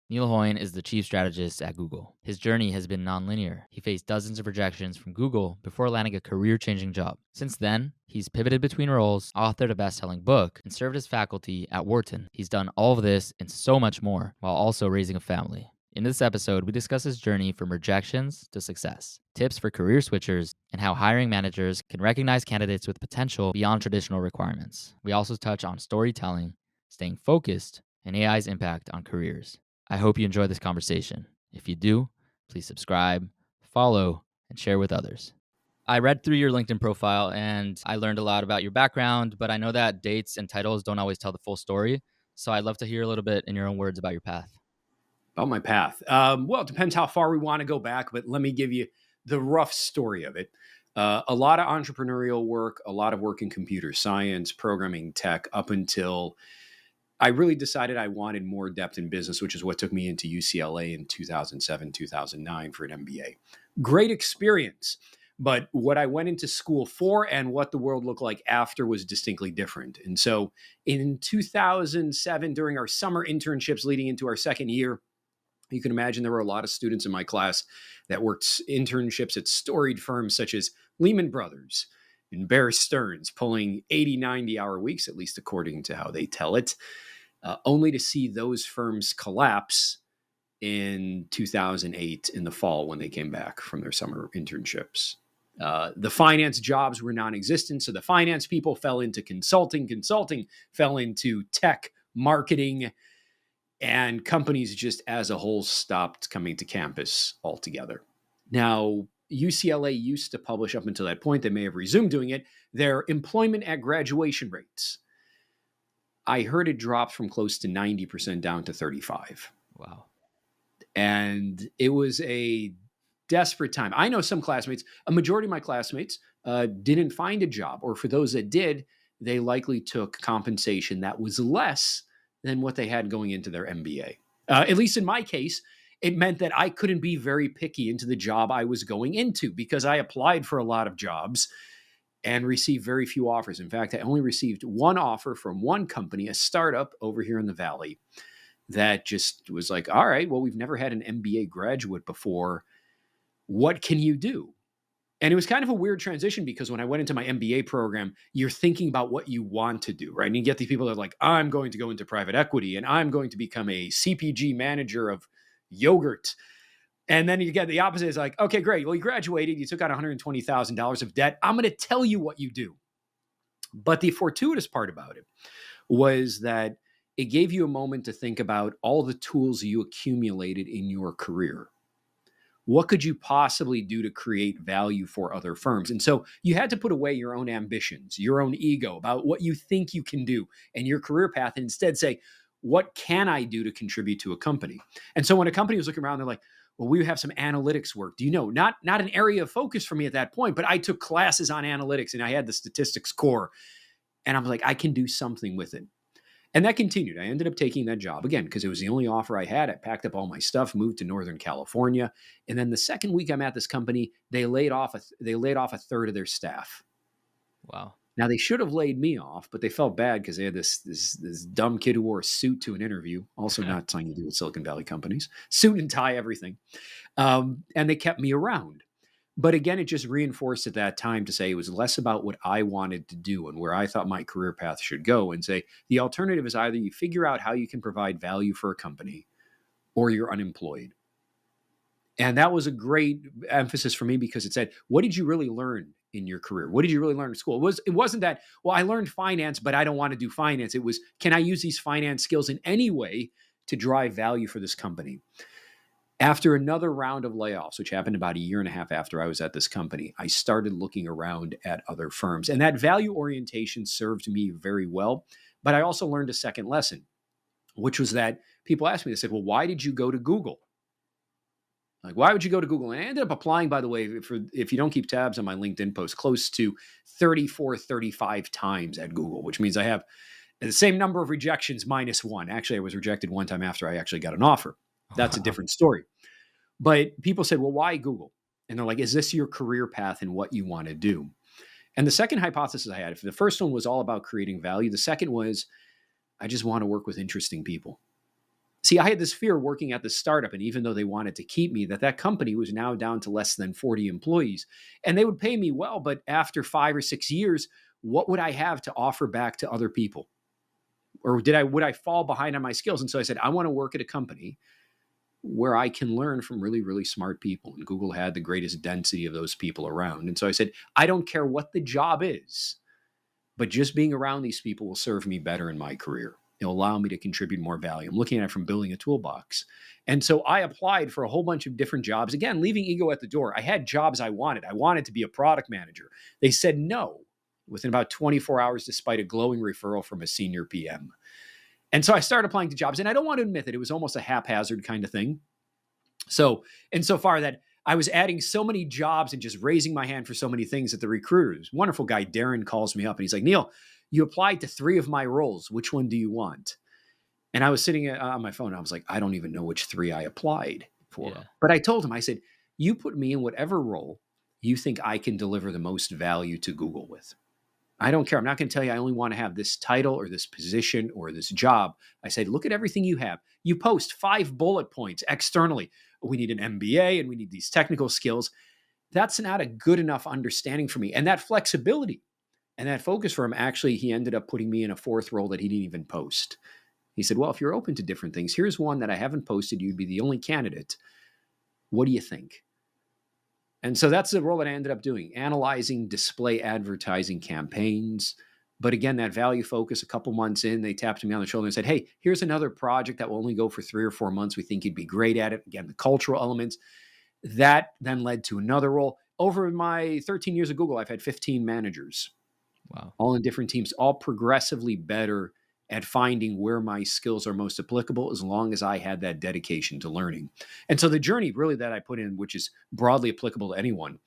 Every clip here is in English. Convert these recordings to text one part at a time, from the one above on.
Neil Hoyne is the chief strategist at Google. His journey has been nonlinear. He faced dozens of rejections from Google before landing a career-changing job. Since then, he's pivoted between roles, authored a best-selling book, and served as faculty at Wharton. He's done all of this and so much more while also raising a family. In this episode, we discuss his journey from rejections to success, tips for career switchers, and how hiring managers can recognize candidates with potential beyond traditional requirements. We also touch on storytelling, staying focused, and AI's impact on careers. I hope you enjoy this conversation. If you do, please subscribe, follow, and share with others. I read through your LinkedIn profile and I learned a lot about your background, but I know that dates and titles don't always tell the full story. So I'd love to hear a little bit in your own words about your path. About my path. Well, it depends how far we want to go back, but let me give you the rough story of it. A lot of entrepreneurial work, a lot of work in computer science, programming, tech, up until I really decided I wanted more depth in business, which is what took me into UCLA in 2007, 2009 for an MBA. Great experience. But what I went into school for and what the world looked like after was distinctly different. And so in 2007, during our summer internships leading into our second year, you can imagine there were a lot of students in my class that worked internships at storied firms such as Lehman Brothers and Bear Stearns, pulling 80, 90-hour weeks, at least according to how they tell it, only to see those firms collapse in 2008 in the fall when they came back from their summer internships. The finance jobs were non-existent, so the finance people fell into consulting fell into tech, marketing, and companies just as a whole stopped coming to campus altogether. Now, UCLA used to publish up until that point, they may have resumed doing it, their employment at graduation rates. I heard it dropped from close to 90% down to 35. Wow. And it was a desperate time. I know some classmates, a majority of my classmates didn't find a job, or for those that did, they likely took compensation that was less than what they had going into their MBA. At least in my case, it meant that I couldn't be very picky into the job I was going into because I applied for a lot of jobs and received very few offers. In fact, I only received one offer from one company, a startup over here in the Valley, that just was like, all right, well, we've never had an MBA graduate before. What can you do? And it was kind of a weird transition because when I went into my MBA program, you're thinking about what you want to do, right? And you get these people that are like, I'm going to go into private equity and I'm going to become a CPG manager of yogurt. And then you get the opposite. It's like, okay, great. Well, you graduated. You took out $120,000 of debt. I'm going to tell you what you do. But the fortuitous part about it was that it gave you a moment to think about all the tools you accumulated in your career. What could you possibly do to create value for other firms? And so you had to put away your own ambitions, your own ego about what you think you can do and your career path, and instead say, what can I do to contribute to a company? And so when a company was looking around, they're like, well, we have some analytics work. Do you know, not an area of focus for me at that point, but I took classes on analytics and I had the statistics core. And I'm like, I can do something with it. And that continued. I ended up taking that job again because it was the only offer I had. I packed up all my stuff, moved to Northern California, and then the second week I'm at this company, they laid off a third of their staff. Wow. Now they should have laid me off, but they felt bad because they had this dumb kid who wore a suit to an interview. Also, not something to do with Silicon Valley companies, suit and tie, everything, and they kept me around. But again, it just reinforced at that time to say it was less about what I wanted to do and where I thought my career path should go, and say the alternative is either you figure out how you can provide value for a company or you're unemployed. And that was a great emphasis for me because it said, what did you really learn in your career? What did you really learn in school? It wasn't that, well, I learned finance, but I don't want to do finance. It was, can I use these finance skills in any way to drive value for this company? After another round of layoffs, which happened about a year and a half after I was at this company, I started looking around at other firms. And that value orientation served me very well. But I also learned a second lesson, which was that people asked me, they said, well, why did you go to Google? Like, why would you go to Google? And I ended up applying, by the way, if you don't keep tabs on my LinkedIn post, close to 34, 35 times at Google, which means I have the same number of rejections minus one. Actually, I was rejected one time after I actually got an offer. That's a different story. But people said, well, why Google? And they're like, is this your career path and what you want to do? And the second hypothesis I had, if the first one was all about creating value, the second was, I just want to work with interesting people. See, I had this fear working at the startup, and even though they wanted to keep me, that company was now down to less than 40 employees, and they would pay me well. But after 5 or 6 years, what would I have to offer back to other people? Or would I fall behind on my skills? And so I said, I want to work at a company where I can learn from really, really smart people. And Google had the greatest density of those people around. And so I said, I don't care what the job is, but just being around these people will serve me better in my career. It'll allow me to contribute more value. I'm looking at it from building a toolbox. And so I applied for a whole bunch of different jobs. Again, leaving ego at the door. I had jobs I wanted. I wanted to be a product manager. They said no within about 24 hours, despite a glowing referral from a senior PM. And so I started applying to jobs. And I don't want to admit that it was almost a haphazard kind of thing. So, insofar that I was adding so many jobs and just raising my hand for so many things that the recruiters, wonderful guy, Darren, calls me up and he's like, Neil, you applied to 3 of my roles. Which one do you want? And I was sitting on my phone. And I was like, I don't even know which 3 I applied for. Yeah. But I told him, I said, you put me in whatever role you think I can deliver the most value to Google with. I don't care. I'm not going to tell you I only want to have this title or this position or this job. I said, look at everything you have. You post 5 bullet points externally. We need an MBA and we need these technical skills. That's not a good enough understanding for me. And that flexibility and that focus for him, actually, he ended up putting me in a 4th role that he didn't even post. He said, well, if you're open to different things, here's one that I haven't posted. You'd be the only candidate. What do you think? And so that's the role that I ended up doing, analyzing display advertising campaigns. But again, that value focus, a couple months in, they tapped me on the shoulder and said, hey, here's another project that will only go for 3 or 4 months. We think you'd be great at it. Again, the cultural elements. That then led to another role. Over my 13 years at Google, I've had 15 managers. Wow. All in different teams, all progressively better at finding where my skills are most applicable, as long as I had that dedication to learning. And so the journey really that I put in, which is broadly applicable to anyone,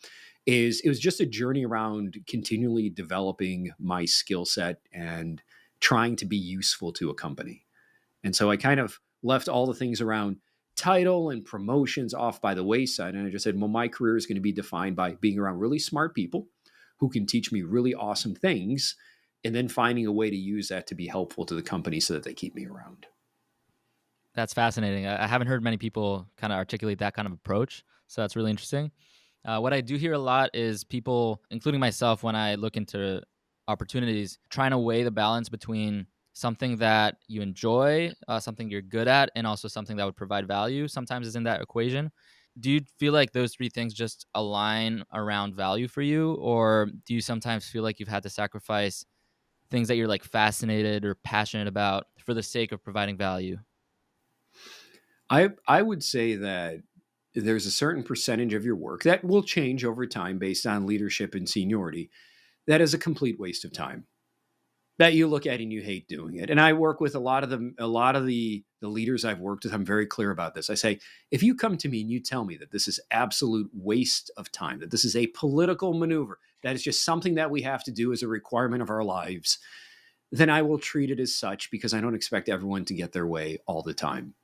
is it was just a journey around continually developing my skill set and trying to be useful to a company. And so I kind of left all the things around title and promotions off by the wayside. And I just said, well, my career is going to be defined by being around really smart people who can teach me really awesome things, and then finding a way to use that to be helpful to the company so that they keep me around. That's fascinating. I haven't heard many people kind of articulate that kind of approach. So that's really interesting. What I do hear a lot is people, including myself, when I look into opportunities, trying to weigh the balance between something that you enjoy, something you're good at, and also something that would provide value. Sometimes is in that equation. Do you feel like those 3 things just align around value for you? Or do you sometimes feel like you've had to sacrifice things that you're like fascinated or passionate about for the sake of providing value? I would say that there's a certain percentage of your work that will change over time based on leadership and seniority that is a complete waste of time, that you look at and you hate doing it. And I work with a lot of the leaders I've worked with. I'm very clear about this. I say, if you come to me and you tell me that this is absolute waste of time, that this is a political maneuver, that is just something that we have to do as a requirement of our lives, then I will treat it as such, because I don't expect everyone to get their way all the time.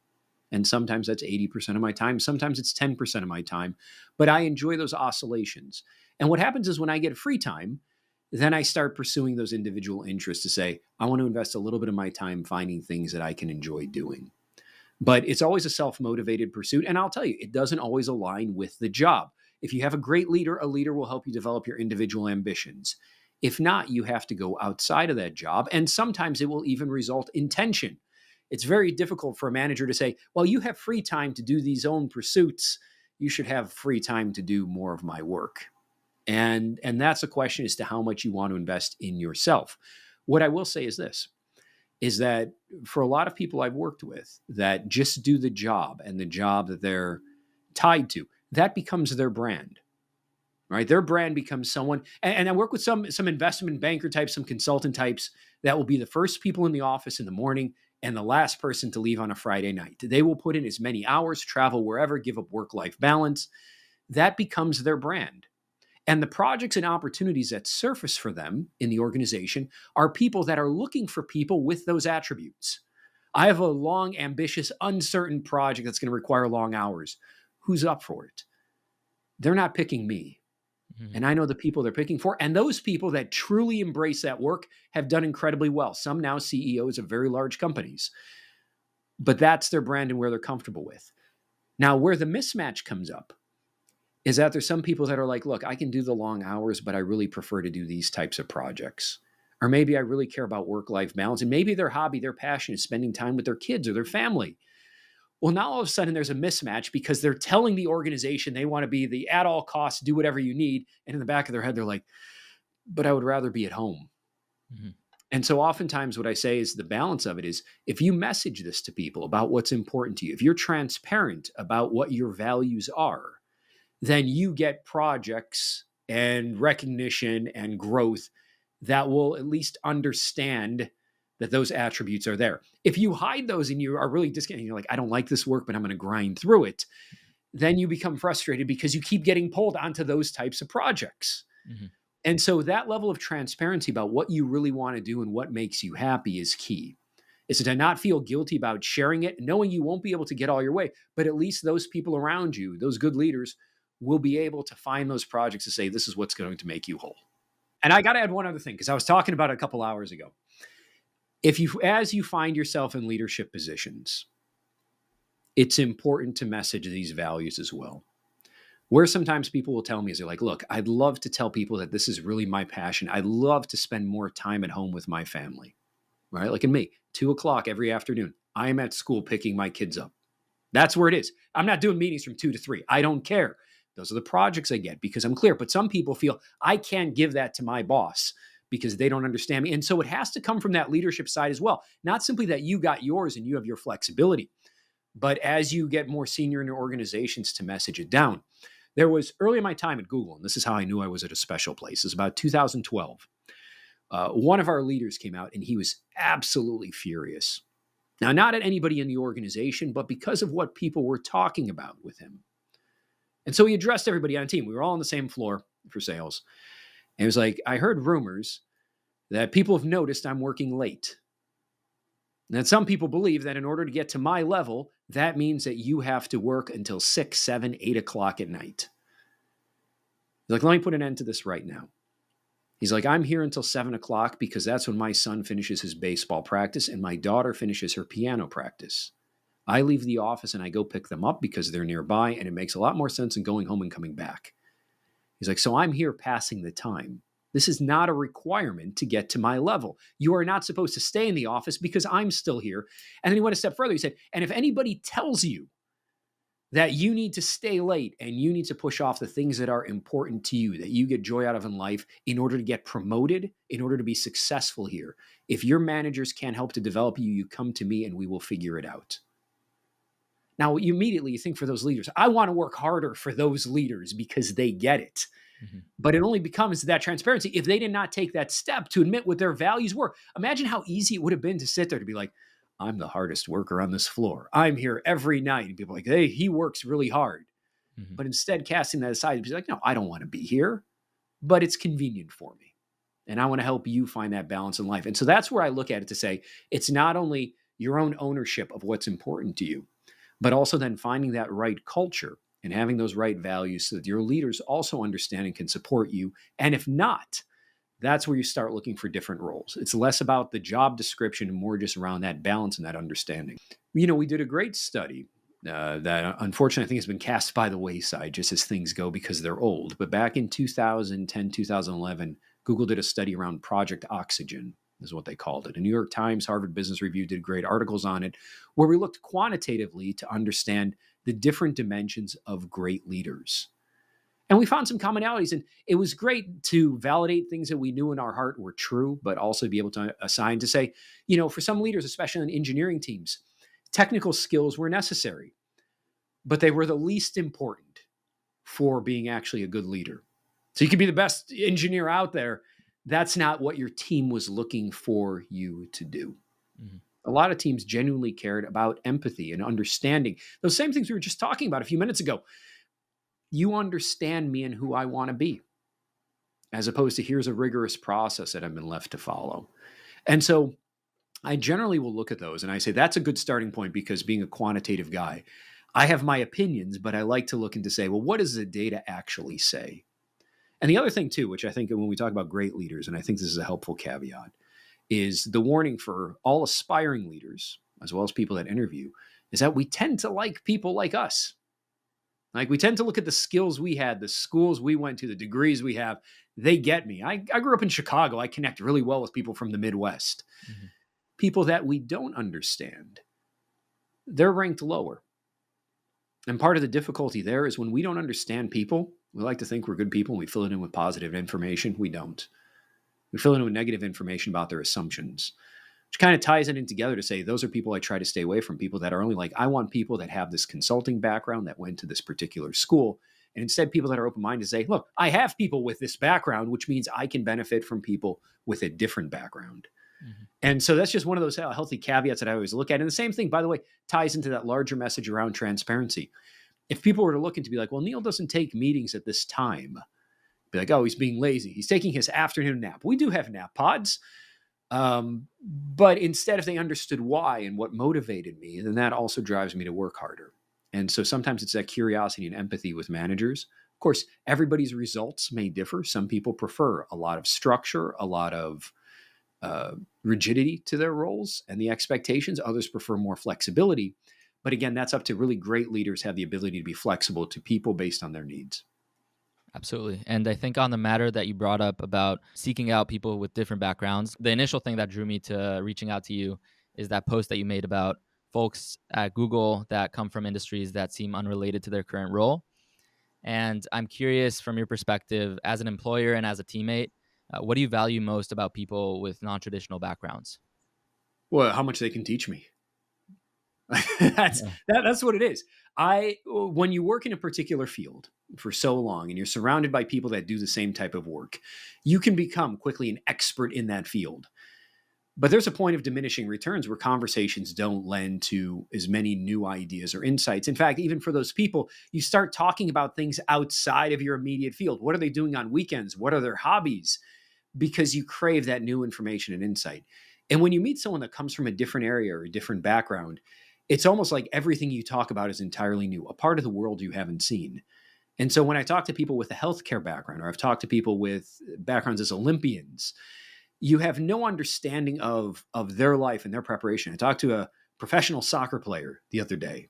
And sometimes that's 80% of my time. Sometimes it's 10% of my time, but I enjoy those oscillations. And what happens is when I get free time, then I start pursuing those individual interests to say, I want to invest a little bit of my time finding things that I can enjoy doing. But it's always a self-motivated pursuit. And I'll tell you, it doesn't always align with the job. If you have a great leader, a leader will help you develop your individual ambitions. If not, you have to go outside of that job. And sometimes it will even result in tension. It's very difficult for a manager to say, well, you have free time to do these own pursuits. You should have free time to do more of my work. And that's a question as to how much you want to invest in yourself. What I will say is this, is that for a lot of people I've worked with that just do the job and the job that they're tied to, that becomes their brand, right? Their brand becomes someone, and I work with some investment banker types, some consultant types that will be the first people in the office in the morning and the last person to leave on a Friday night. They will put in as many hours, travel wherever, give up work-life balance. That becomes their brand. And the projects and opportunities that surface for them in the organization are people that are looking for people with those attributes. I have a long, ambitious, uncertain project that's going to require long hours. Who's up for it? They're not picking me. Mm-hmm. And I know the people they're picking for. And those people that truly embrace that work have done incredibly well. Some now CEOs of very large companies. but that's their brand and where they're comfortable with. Now, where the mismatch comes up is that there's some people that are like, look, I can do the long hours, but I really prefer to do these types of projects. Or maybe I really care about work-life balance. And maybe their hobby, their passion is spending time with their kids or their family. Well, now all of a sudden there's a mismatch because they're telling the organization they want to be the at all costs, do whatever you need. And in the back of their head, they're like, but I would rather be at home. Mm-hmm. And so oftentimes what I say is the balance of it is if you message this to people about what's important to you, if you're transparent about what your values are, then you get projects and recognition and growth that will at least understand that those attributes are there. If you hide those and you are really discounting, you're like, I don't like this work, but I'm going to grind through it, then you become frustrated because you keep getting pulled onto those types of projects. Mm-hmm. And so that level of transparency about what you really want to do and what makes you happy is key. Is to not feel guilty about sharing it, knowing you won't be able to get all your way, but at least those people around you, those good leaders, will be able to find those projects to say, this is what's going to make you whole. And I got to add one other thing, because I was talking about it a couple hours ago. As you find yourself in leadership positions, it's important to message these values as well. Where sometimes people will tell me is they're like, look, I'd love to tell people that this is really my passion. I'd love to spend more time at home with my family, right? Like in me, 2:00 every afternoon, I am at school picking my kids up. That's where it is. I'm not doing meetings from 2 to 3. I don't care. Those are the projects I get because I'm clear. But some people feel I can't give that to my boss because they don't understand me. And so it has to come from that leadership side as well. Not simply that you got yours and you have your flexibility, but as you get more senior in your organizations to message it down. There was early in my time at Google, and this is how I knew I was at a special place. It was about 2012. One of our leaders came out and he was absolutely furious. Now, not at anybody in the organization, but because of what people were talking about with him. And so he addressed everybody on the team. We were all on the same floor for sales. And he was like, I heard rumors that people have noticed I'm working late. And that some people believe that in order to get to my level, that means that you have to work until 6, 7, 8 o'clock at night. He's like, let me put an end to this right now. He's like, I'm here until 7 o'clock because that's when my son finishes his baseball practice and my daughter finishes her piano practice. I leave the office and I go pick them up because they're nearby, and it makes a lot more sense than going home and coming back. He's like, so I'm here passing the time. This is not a requirement to get to my level. You are not supposed to stay in the office because I'm still here. And then he went a step further. He said, and if anybody tells you that you need to stay late and you need to push off the things that are important to you, that you get joy out of in life in order to get promoted, in order to be successful here, if your managers can't help to develop you, you come to me and we will figure it out. Now, you immediately think for those leaders, I want to work harder for those leaders because they get it. Mm-hmm. But it only becomes that transparency if they did not take that step to admit what their values were. Imagine how easy it would have been to sit there to be like, I'm the hardest worker on this floor. I'm here every night. And people are like, hey, he works really hard. Mm-hmm. But instead, casting that aside, be like, no, I don't want to be here, but it's convenient for me. And I want to help you find that balance in life. And so that's where I look at it to say, it's not only your own ownership of what's important to you, but also then finding that right culture and having those right values so that your leaders also understand and can support you. And if not, that's where you start looking for different roles. It's less about the job description and more just around that balance and that understanding. You know, we did a great study that unfortunately I think has been cast by the wayside just as things go because they're old. But back in 2010, 2011, Google did a study around Project Oxygen, is what they called it. The New York Times, Harvard Business Review did great articles on it, where we looked quantitatively to understand the different dimensions of great leaders. And we found some commonalities, and it was great to validate things that we knew in our heart were true, but also be able to assign to say, you know, for some leaders, especially in engineering teams, technical skills were necessary, but they were the least important for being actually a good leader. So you could be the best engineer out there. That's not what your team was looking for you to do. Mm-hmm. A lot of teams genuinely cared about empathy and understanding. Those same things we were just talking about a few minutes ago. You understand me and who I want to be, as opposed to here's a rigorous process that I've been left to follow. And so I generally will look at those and I say, that's a good starting point because being a quantitative guy, I have my opinions, but I like to look into say, well, what does the data actually say? And the other thing too, which I think when we talk about great leaders, and I think this is a helpful caveat, is the warning for all aspiring leaders. as well as people that interview, is that we tend to like people like us. Like we tend to look at the skills we had, the schools we went to, the degrees we have. They get me. I grew up in Chicago. I connect really well with people from the Midwest. Mhm. People that we don't understand, they're ranked lower. And part of the difficulty there is when we don't understand people, we like to think we're good people and we fill it in with positive information. We don't. We fill it in with negative information about their assumptions, which kind of ties it in together to say those are people I try to stay away from, people that are only like, I want people that have this consulting background that went to this particular school. And instead, people that are open-minded say, look, I have people with this background, which means I can benefit from people with a different background. Mhm. And so that's just one of those healthy caveats that I always look at. And the same thing, by the way, ties into that larger message around transparency. If people were to look into be like, well, Neil doesn't take meetings at this time, be like, oh, he's being lazy. He's taking his afternoon nap. We do have nap pods. But instead, if they understood why and what motivated me, then that also drives me to work harder. And so sometimes it's that curiosity and empathy with managers. Of course, everybody's results may differ. Some people prefer a lot of structure, a lot of rigidity to their roles and the expectations. Others prefer more flexibility. But again, that's up to really great leaders have the ability to be flexible to people based on their needs. Absolutely. And I think on the matter that you brought up about seeking out people with different backgrounds, the initial thing that drew me to reaching out to you is that post that you made about folks at Google that come from industries that seem unrelated to their current role. And I'm curious from your perspective as an employer and as a teammate, what do you value most about people with non-traditional backgrounds? Well, how much they can teach me. Yeah. That's what it is. When you work in a particular field for so long and you're surrounded by people that do the same type of work, you can become quickly an expert in that field. But there's a point of diminishing returns where conversations don't lend to as many new ideas or insights. In fact, even for those people, you start talking about things outside of your immediate field. What are they doing on weekends? What are their hobbies? Because you crave that new information and insight. And when you meet someone that comes from a different area or a different background, it's almost like everything you talk about is entirely new, a part of the world you haven't seen. And so when I talk to people with a healthcare background, or I've talked to people with backgrounds as Olympians, you have no understanding of their life and their preparation. I talked to a professional soccer player the other day,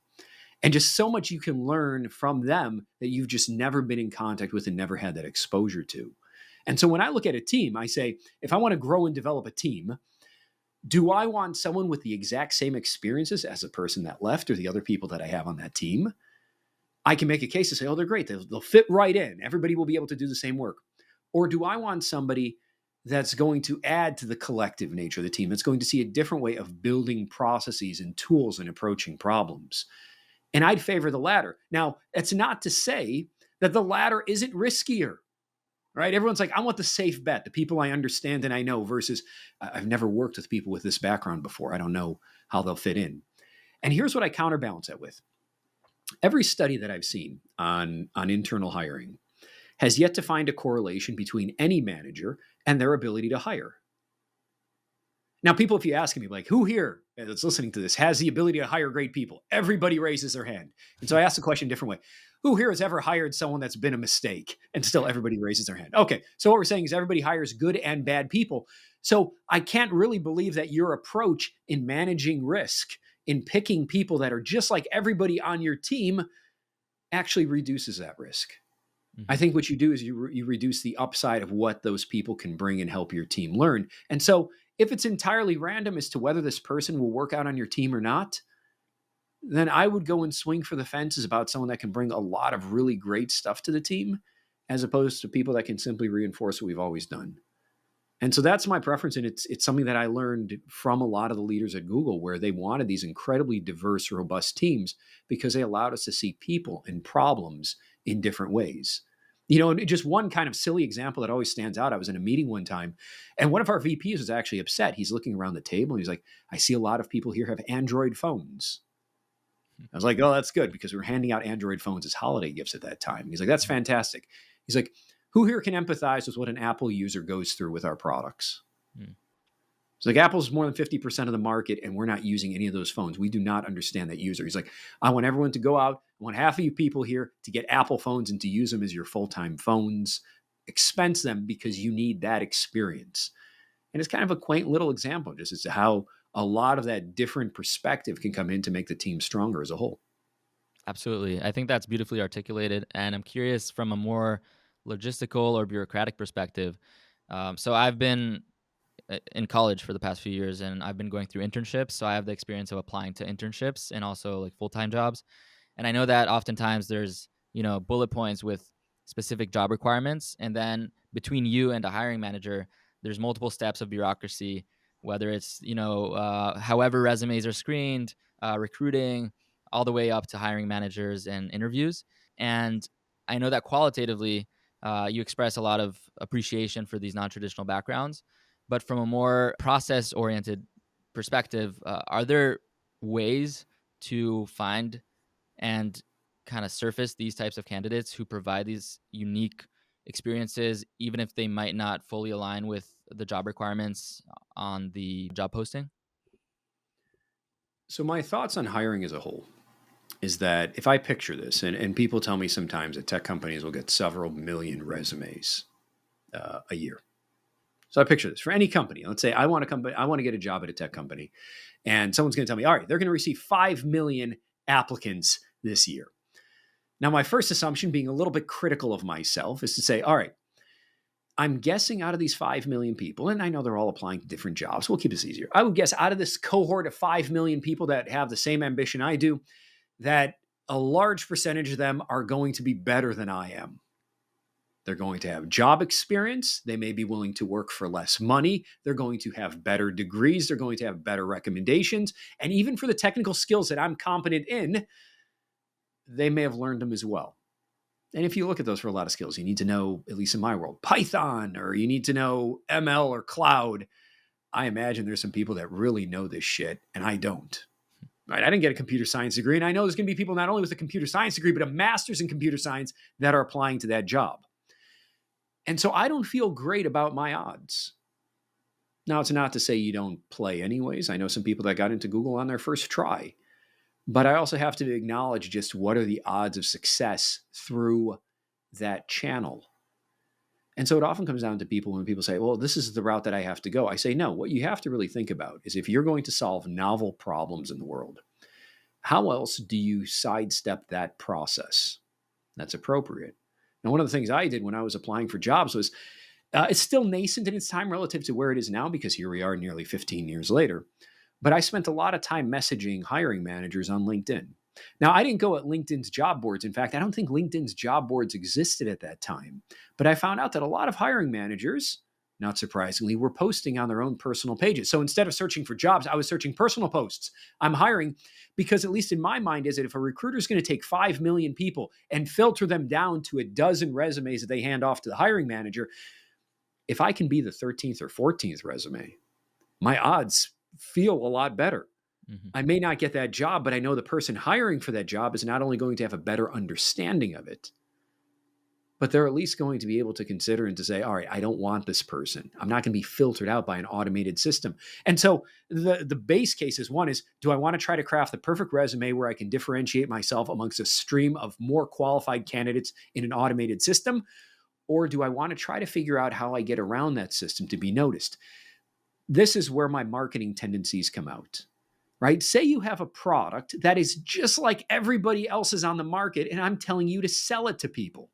and just so much you can learn from them that you've just never been in contact with and never had that exposure to. And so when I look at a team, I say, if I want to grow and develop a team, do I want someone with the exact same experiences as the person that left or the other people that I have on that team? I can make a case to say, oh, they're great. They'll fit right in. Everybody will be able to do the same work. Or do I want somebody that's going to add to the collective nature of the team, that's going to see a different way of building processes and tools and approaching problems? And I'd favor the latter. Now, that's not to say that the latter isn't riskier, right? Everyone's like, I want the safe bet, the people I understand and I know, versus I've never worked with people with this background before. I don't know how they'll fit in. And here's what I counterbalance that with. Every study that I've seen on internal hiring has yet to find a correlation between any manager and their ability to hire. Now, people, if you ask me, like, who here that's listening to this has the ability to hire great people? Everybody raises their hand. And so I ask the question a different way. Who here has ever hired someone that's been a mistake? And still everybody raises their hand. Okay, so what we're saying is everybody hires good and bad people. So I can't really believe that your approach in managing risk, in picking people that are just like everybody on your team, actually reduces that risk. I Mhm. think what you do is you reduce the upside of what those people can bring and help your team learn. And so if it's entirely random as to whether this person will work out on your team or not, then I would go and swing for the fences about someone that can bring a lot of really great stuff to the team, as opposed to people that can simply reinforce what we've always done. And so that's my preference. And it's something that I learned from a lot of the leaders at Google, where they wanted these incredibly diverse, robust teams because they allowed us to see people and problems in different ways. You know, and just one kind of silly example that always stands out. I was in a meeting one time, and one of our VPs was actually upset. He's looking around the table and he's like, I see a lot of people here have Android phones. I was like, oh, that's good, because we were handing out Android phones as holiday gifts at that time. He's like, that's fantastic. He's like, who here can empathize with what an Apple user goes through with our products? Mm. It's like, Apple's more than 50% of the market, and we're not using any of those phones. We do not understand that user. He's like, I want everyone to go out. I want half of you people here to get Apple phones and to use them as your full-time phones. Expense them because you need that experience. And it's kind of a quaint little example just as to how a lot of that different perspective can come in to make the team stronger as a whole. Absolutely. I think that's beautifully articulated. And I'm curious from a more logistical or bureaucratic perspective. So I've been in college for the past few years and I've been going through internships. So I have the experience of applying to internships and also like full time jobs. And I know that oftentimes there's, bullet points with specific job requirements. And then between you and a hiring manager, there's multiple steps of bureaucracy, whether it's, however resumes are screened, recruiting, all the way up to hiring managers and interviews. And I know that qualitatively, you express a lot of appreciation for these non traditional backgrounds. But from a more process oriented perspective, are there ways to find and kind of surface these types of candidates who provide these unique experiences, even if they might not fully align with the job requirements on the job posting? So, my thoughts on hiring as a whole is that if I picture this, and people tell me sometimes that tech companies will get several million resumes a year. So I picture this for any company. Let's say I want to get a job at a tech company, and someone's going to tell me, all right, they're going to receive 5 million applicants this year. Now, my first assumption, being a little bit critical of myself, is to say, all right, I'm guessing out of these 5 million people, and I know they're all applying to different jobs. We'll keep this easier. I would guess out of this cohort of 5 million people that have the same ambition I do, that a large percentage of them are going to be better than I am. They're going to have job experience. They may be willing to work for less money. They're going to have better degrees. They're going to have better recommendations. And even for the technical skills that I'm competent in, they may have learned them as well. And if you look at those for a lot of skills, you need to know, at least in my world, Python, or you need to know ML or cloud. I imagine there's some people that really know this shit, and I don't. Right? I didn't get a computer science degree, and I know there's going to be people not only with a computer science degree, but a master's in computer science that are applying to that job. And so I don't feel great about my odds. Now, it's not to say you don't play anyways. I know some people that got into Google on their first try. But I also have to acknowledge just what are the odds of success through that channel. And so it often comes down to people when people say, well, this is the route that I have to go. I say, no, what you have to really think about is if you're going to solve novel problems in the world, how else do you sidestep that process that's appropriate? Now, one of the things I did when I was applying for jobs was, it's still nascent in its time relative to where it is now, because here we are nearly 15 years later. But I spent a lot of time messaging hiring managers on LinkedIn. Now, I didn't go at LinkedIn's job boards. In fact, I don't think LinkedIn's job boards existed at that time. But I found out that a lot of hiring managers, not surprisingly, were posting on their own personal pages. So instead of searching for jobs, I was searching personal posts. I'm hiring because, at least in my mind, is that if a recruiter is going to take 5 million people and filter them down to a dozen resumes that they hand off to the hiring manager, if I can be the 13th or 14th resume, my odds feel a lot better. Mm-hmm. I may not get that job, but I know the person hiring for that job is not only going to have a better understanding of it, but they're at least going to be able to consider and to say, all right, I don't want this person. I'm not going to be filtered out by an automated system. And so the base case is, one is, do I want to try to craft the perfect resume where I can differentiate myself amongst a stream of more qualified candidates in an automated system? Or do I want to try to figure out how I get around that system to be noticed? This is where my marketing tendencies come out, right? Say you have a product that is just like everybody else's on the market, and I'm telling you to sell it to people.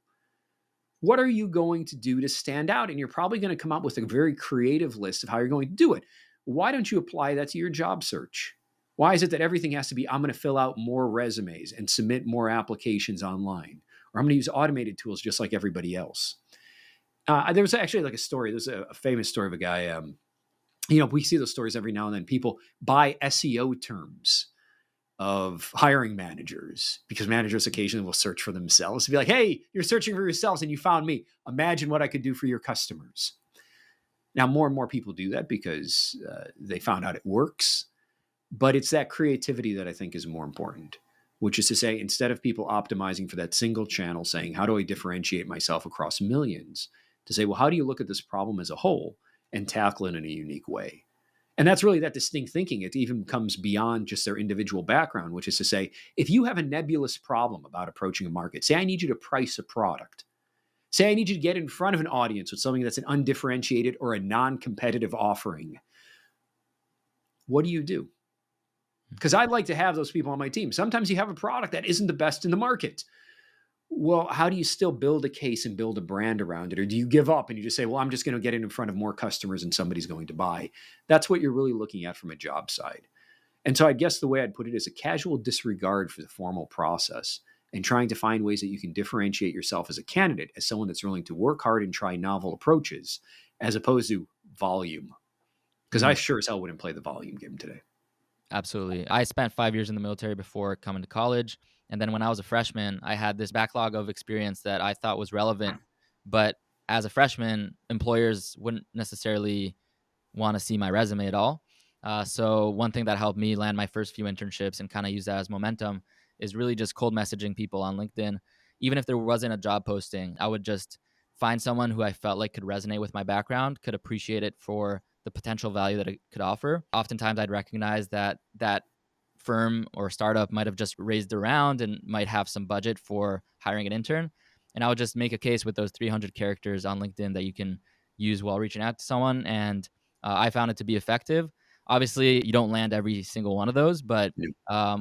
What are you going to do to stand out? And you're probably going to come up with a very creative list of how you're going to do it. Why don't you apply that to your job search? Why is it that everything has to be, I'm going to fill out more resumes and submit more applications online? Or I'm going to use automated tools just like everybody else. There was actually like a story. There's a famous story of a guy. We see those stories every now and then. People buy SEO terms of hiring managers because managers occasionally will search for themselves to be like, hey, you're searching for yourselves and you found me. Imagine what I could do for your customers. Now, more and more people do that because they found out it works. But it's that creativity that I think is more important, which is to say, instead of people optimizing for that single channel, saying, how do I differentiate myself across millions, to say, well, how do you look at this problem as a whole and tackle it in a unique way? And that's really that distinct thinking. It even comes beyond just their individual background, which is to say, if you have a nebulous problem about approaching a market, say I need you to price a product. Say I need you to get in front of an audience with something that's an undifferentiated or a non-competitive offering. what do you do? Because I'd like to have those people on my team. Sometimes you have a product that isn't the best in the market. Well, how do you still build a case and build a brand around it? Or do you give up and you just say, well, I'm just going to get it in front of more customers and somebody's going to buy? That's what you're really looking at from a job side. And so I guess the way I'd put it is a casual disregard for the formal process and trying to find ways that you can differentiate yourself as a candidate, as someone that's willing to work hard and try novel approaches, as opposed to volume. Because I sure as hell wouldn't play the volume game today. Absolutely. I spent 5 years in the military before coming to college. And then when I was a freshman, I had this backlog of experience that I thought was relevant. But as a freshman, employers wouldn't necessarily want to see my resume at all. So one thing that helped me land my first few internships and kind of use that as momentum is really just cold messaging people on LinkedIn. Even if there wasn't a job posting, I would just find someone who I felt like could resonate with my background, could appreciate it for the potential value that it could offer. Oftentimes I'd recognize that that firm or startup might have just raised a round and might have some budget for hiring an intern. And I would just make a case with those 300 characters on LinkedIn that you can use while reaching out to someone. And I found it to be effective. Obviously, you don't land every single one of those, but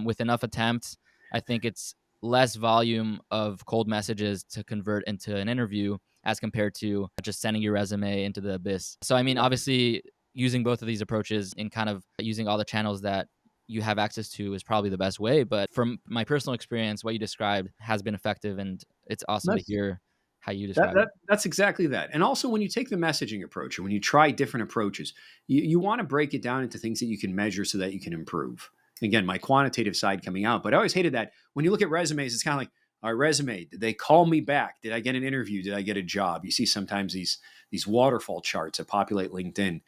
with enough attempts, I think it's less volume of cold messages to convert into an interview as compared to just sending your resume into the abyss. So, I mean, obviously, using both of these approaches and kind of using all the channels that you have access to is probably the best way. But from my personal experience, what you described has been effective, and it's awesome to hear how you describe it. That's exactly that. And also, when you take the messaging approach and when you try different approaches, you want to break it down into things that you can measure so that you can improve. Again, my quantitative side coming out, but I always hated that when you look at resumes, it's kind of like, all right, resume, did they call me back? Did I get an interview? Did I get a job? You see sometimes these waterfall charts that populate LinkedIn.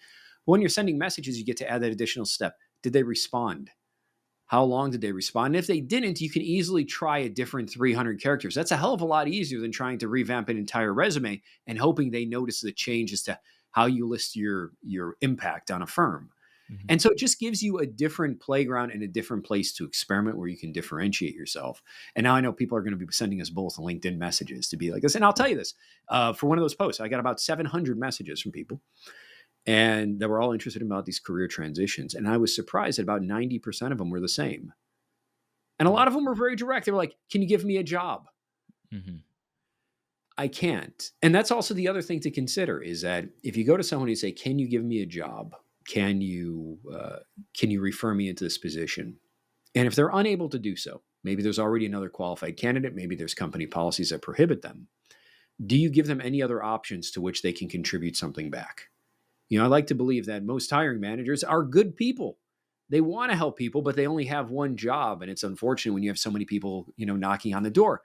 When you're sending messages, you get to add that additional step. Did they respond? How long did they respond? And if they didn't, you can easily try a different 300 characters. That's a hell of a lot easier than trying to revamp an entire resume and hoping they notice the change as to how you list your impact on a firm. Mm-hmm. And so it just gives you a different playground and a different place to experiment where you can differentiate yourself. And now I know people are going to be sending us both LinkedIn messages to be like this. And I'll tell you this, for one of those posts, I got about 700 messages from people. And they were all interested about these career transitions. And I was surprised that about 90% of them were the same. And a lot of them were very direct. They were like, can you give me a job? Mm-hmm. I can't. And that's also the other thing to consider is that if you go to someone and say, can you give me a job? Can you refer me into this position? And if they're unable to do so, maybe there's already another qualified candidate. Maybe there's company policies that prohibit them. Do you give them any other options to which they can contribute something back? I like to believe that most hiring managers are good people. They want to help people, but they only have one job. And it's unfortunate when you have so many people, knocking on the door.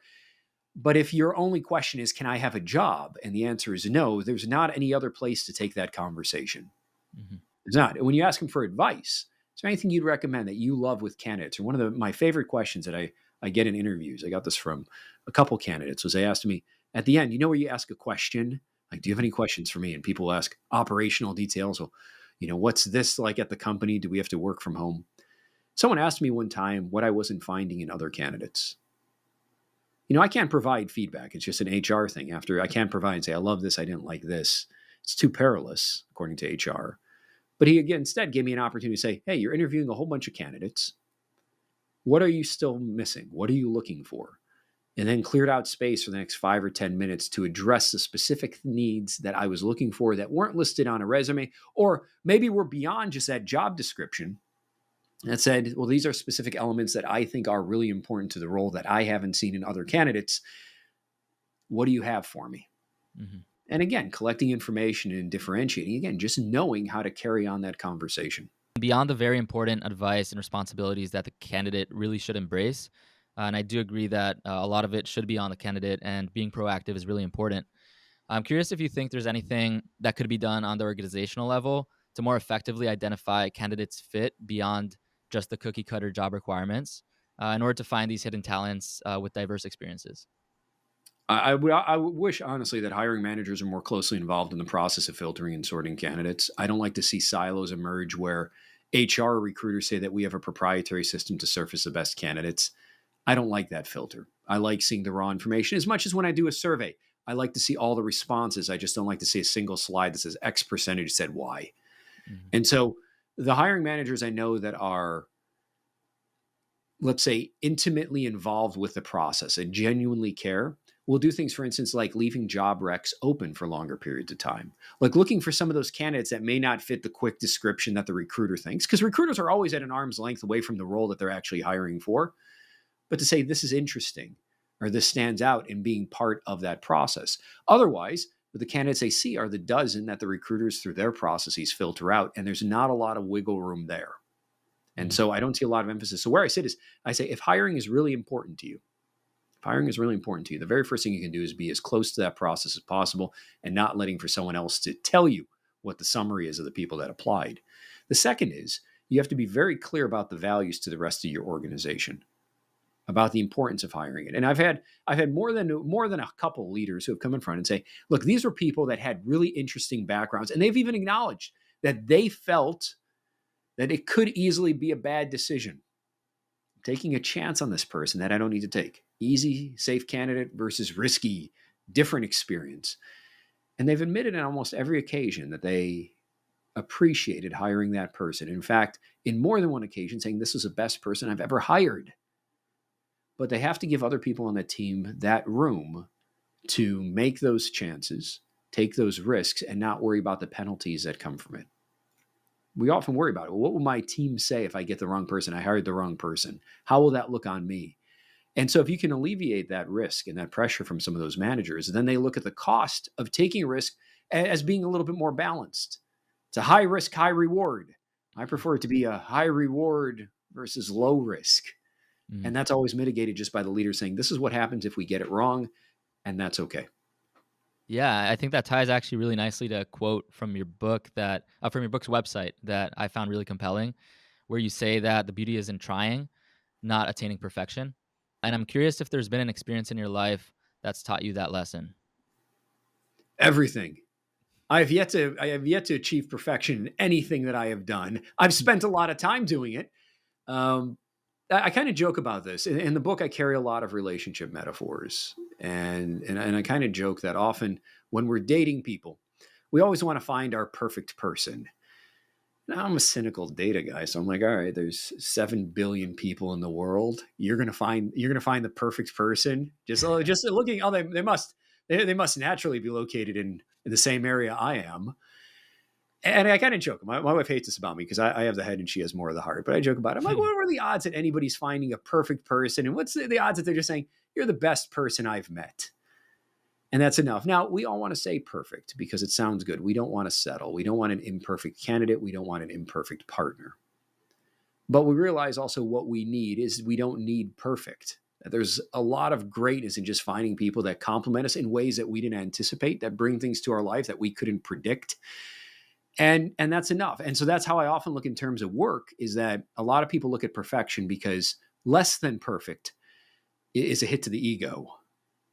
But if your only question is, can I have a job? And the answer is no, there's not any other place to take that conversation. Mm-hmm. There's not. And when you ask them for advice, is there anything you'd recommend that you love with candidates? Or one of my favorite questions that I get in interviews, I got this from a couple candidates, was they asked me at the end, where you ask a question, like, do you have any questions for me? And people ask operational details. Well, what's this like at the company? Do we have to work from home? Someone asked me one time what I wasn't finding in other candidates. I can't provide feedback. It's just an HR thing. I can't provide and say, I love this, I didn't like this. It's too perilous, according to HR. But he, again, instead gave me an opportunity to say, hey, you're interviewing a whole bunch of candidates. What are you still missing? What are you looking for? And then cleared out space for the next 5 or 10 minutes to address the specific needs that I was looking for that weren't listed on a resume, or maybe were beyond just that job description that said, well, these are specific elements that I think are really important to the role that I haven't seen in other candidates. What do you have for me? Mm-hmm. And again, collecting information and differentiating, again, just knowing how to carry on that conversation. Beyond the very important advice and responsibilities that the candidate really should embrace, and I do agree that a lot of it should be on the candidate, and being proactive is really important. I'm curious if you think there's anything that could be done on the organizational level to more effectively identify candidates' fit beyond just the cookie cutter job requirements in order to find these hidden talents with diverse experiences. I wish, honestly, that hiring managers are more closely involved in the process of filtering and sorting candidates. I don't like to see silos emerge where HR recruiters say that we have a proprietary system to surface the best candidates. I don't like that filter. I like seeing the raw information as much as when I do a survey. I like to see all the responses. I just don't like to see a single slide that says X percentage said Y. Mm-hmm. And so The hiring managers I know that are, let's say, intimately involved with the process and genuinely care will do things, for instance, like leaving job recs open for longer periods of time, like looking for some of those candidates that may not fit the quick description that the recruiter thinks, because recruiters are always at an arm's length away from the role that they're actually hiring for. But to say this is interesting or this stands out in being part of that process. Otherwise, the candidates they see are the dozen that the recruiters through their processes filter out, and there's not a lot of wiggle room there. And Mm. so I don't see a lot of emphasis. So where I sit is I say, if hiring is really important to you, if hiring is really important to you, the very first thing you can do is be as close to that process as possible and not letting for someone else to tell you what the summary is of the people that applied. The second is you have to be very clear about the values to the rest of your organization, about the importance of hiring it. And I've had more than a couple leaders who have come in front and say, look, these were people that had really interesting backgrounds, and they've even acknowledged that they felt that it could easily be a bad decision. Taking a chance on this person that I don't need to take. Easy, safe candidate versus risky, different experience. And they've admitted on almost every occasion that they appreciated hiring that person. In fact, in more than one occasion, saying this was the best person I've ever hired. But they have to give other people on the team that room to make those chances, take those risks, and not worry about the penalties that come from it. We often worry about it. Well, what will my team say if I get the wrong person? I hired the wrong person. How will that look on me? And so if you can alleviate that risk and that pressure from some of those managers, then they look at the cost of taking a risk as being a little bit more balanced. It's a high risk, high reward. I prefer it to be a high reward versus low risk. Mm. And that's always mitigated just by the leader saying, this is what happens if we get it wrong, and that's okay. Yeah, I think that ties actually really nicely to a quote from your book that from your book's website that I found really compelling, where you say that the beauty is in trying, not attaining perfection. And I'm curious if there's been an experience in your life that's taught you that lesson. Everything. I have yet to achieve perfection in anything that I have done. I've spent a lot of time doing it. Um, I kind of joke about this in the book. I carry a lot of relationship metaphors, and I kind of joke that often when we're dating people, we always want to find our perfect person. Now I'm a cynical data guy, so I'm like, all right, there's 7 billion people in the world. You're gonna find the perfect person. Just looking, oh, they must naturally be located in the same area I am. And I kind of joke. My wife hates this about me because I have the head and she has more of the heart. But I joke about it. I'm like, what are the odds that anybody's finding a perfect person? And what's the odds that they're just saying, you're the best person I've met? And that's enough. Now, we all want to say perfect because it sounds good. We don't want to settle. We don't want an imperfect candidate. We don't want an imperfect partner. But we realize also what we need is we don't need perfect. There's a lot of greatness in just finding people that complement us in ways that we didn't anticipate, that bring things to our life that we couldn't predict. And that's enough. And so that's how I often look in terms of work, is that a lot of people look at perfection because less than perfect is a hit to the ego,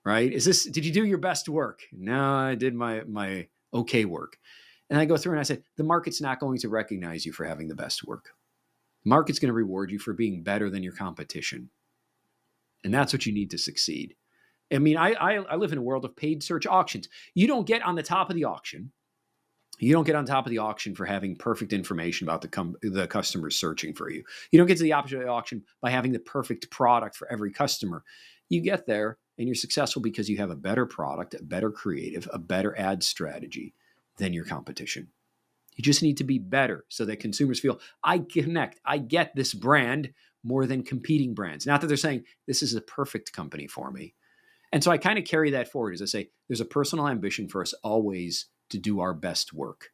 right? Did you do your best work? No, I did my okay work. And I go through and I said, the market's not going to recognize you for having the best work. The market's going to reward you for being better than your competition. And that's what you need to succeed. I mean, I live in a world of paid search auctions. You don't get on the top of the auction. You don't get on top of the auction for having perfect information about the customers searching for you. You don't get to the opposite of the auction by having the perfect product for every customer. You get there and you're successful because you have a better product, a better creative, a better ad strategy than your competition. You just need to be better so that consumers feel, I connect, I get this brand more than competing brands. Not that they're saying, this is a perfect company for me. And so I kind of carry that forward as I say, there's a personal ambition for us always to do our best work.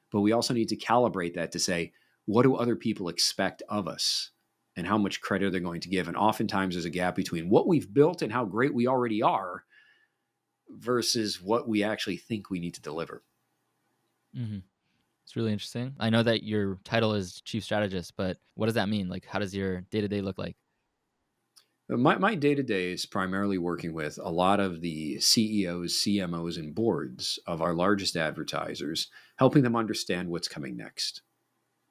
But we also need to calibrate that to say, what do other people expect of us and how much credit they're going to give? And oftentimes there's a gap between what we've built and how great we already are versus what we actually think we need to deliver. Hmm. It's really interesting. I know that your title is chief strategist, but what does that mean? Like, how does your day to day look like? My day-to-day is primarily working with a lot of the CEOs, CMOs, and boards of our largest advertisers, helping them understand what's coming next.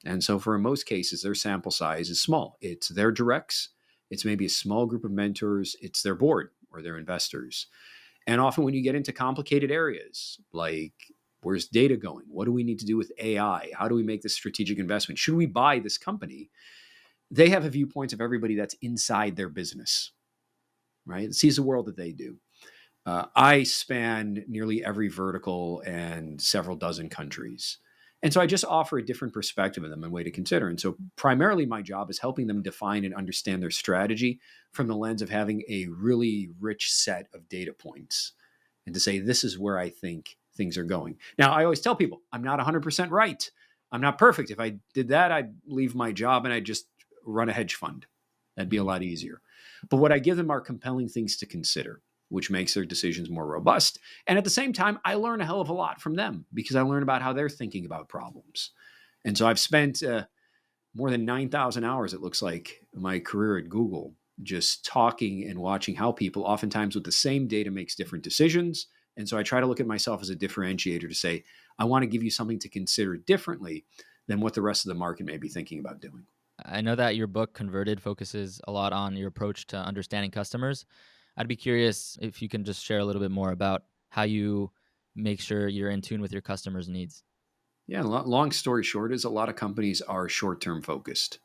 And so for in most cases, their sample size is small. It's their directs, it's maybe a small group of mentors, it's their board or their investors. And often when you get into complicated areas like Where's data going? What do we need to do with AI? How do we make this strategic investment? Should we buy this company? They have a viewpoint of everybody that's inside their business, right? It sees the world that they do. I span nearly every vertical and several dozen countries. And so I just offer a different perspective of them and way to consider. And so primarily my job is helping them define and understand their strategy from the lens of having a really rich set of data points and to say, this is where I think things are going. Now, I always tell people, I'm not 100% right. I'm not perfect. If I did that, I'd leave my job and I'd just run a hedge fund. That'd be a lot easier. But what I give them are compelling things to consider, which makes their decisions more robust. And at the same time, I learn a hell of a lot from them because I learn about how they're thinking about problems. And so I've spent more than 9,000 hours, it looks like, in my career at Google, just talking and watching how people, oftentimes with the same data, makes different decisions. And so I try to look at myself as a differentiator to say, I want to give you something to consider differently than what the rest of the market may be thinking about doing. I know that your book Converted focuses a lot on your approach to understanding customers. I'd be curious if you can just share a little bit more about how you make sure you're in tune with your customers' needs. Yeah, long story short is a lot of companies are short-term focused.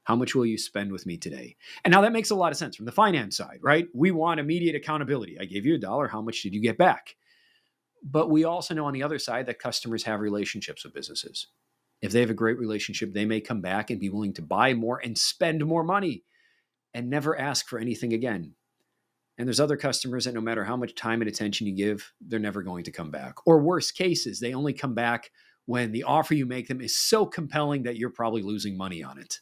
How much will you spend with me today? And now that makes a lot of sense from the finance side, right? We want immediate accountability. I gave you $1. How much did you get back? But we also know on the other side that customers have relationships with businesses. If they have a great relationship, they may come back and be willing to buy more and spend more money and never ask for anything again. And there's other customers that no matter how much time and attention you give, they're never going to come back. Or worse cases, they only come back when the offer you make them is so compelling that you're probably losing money on it.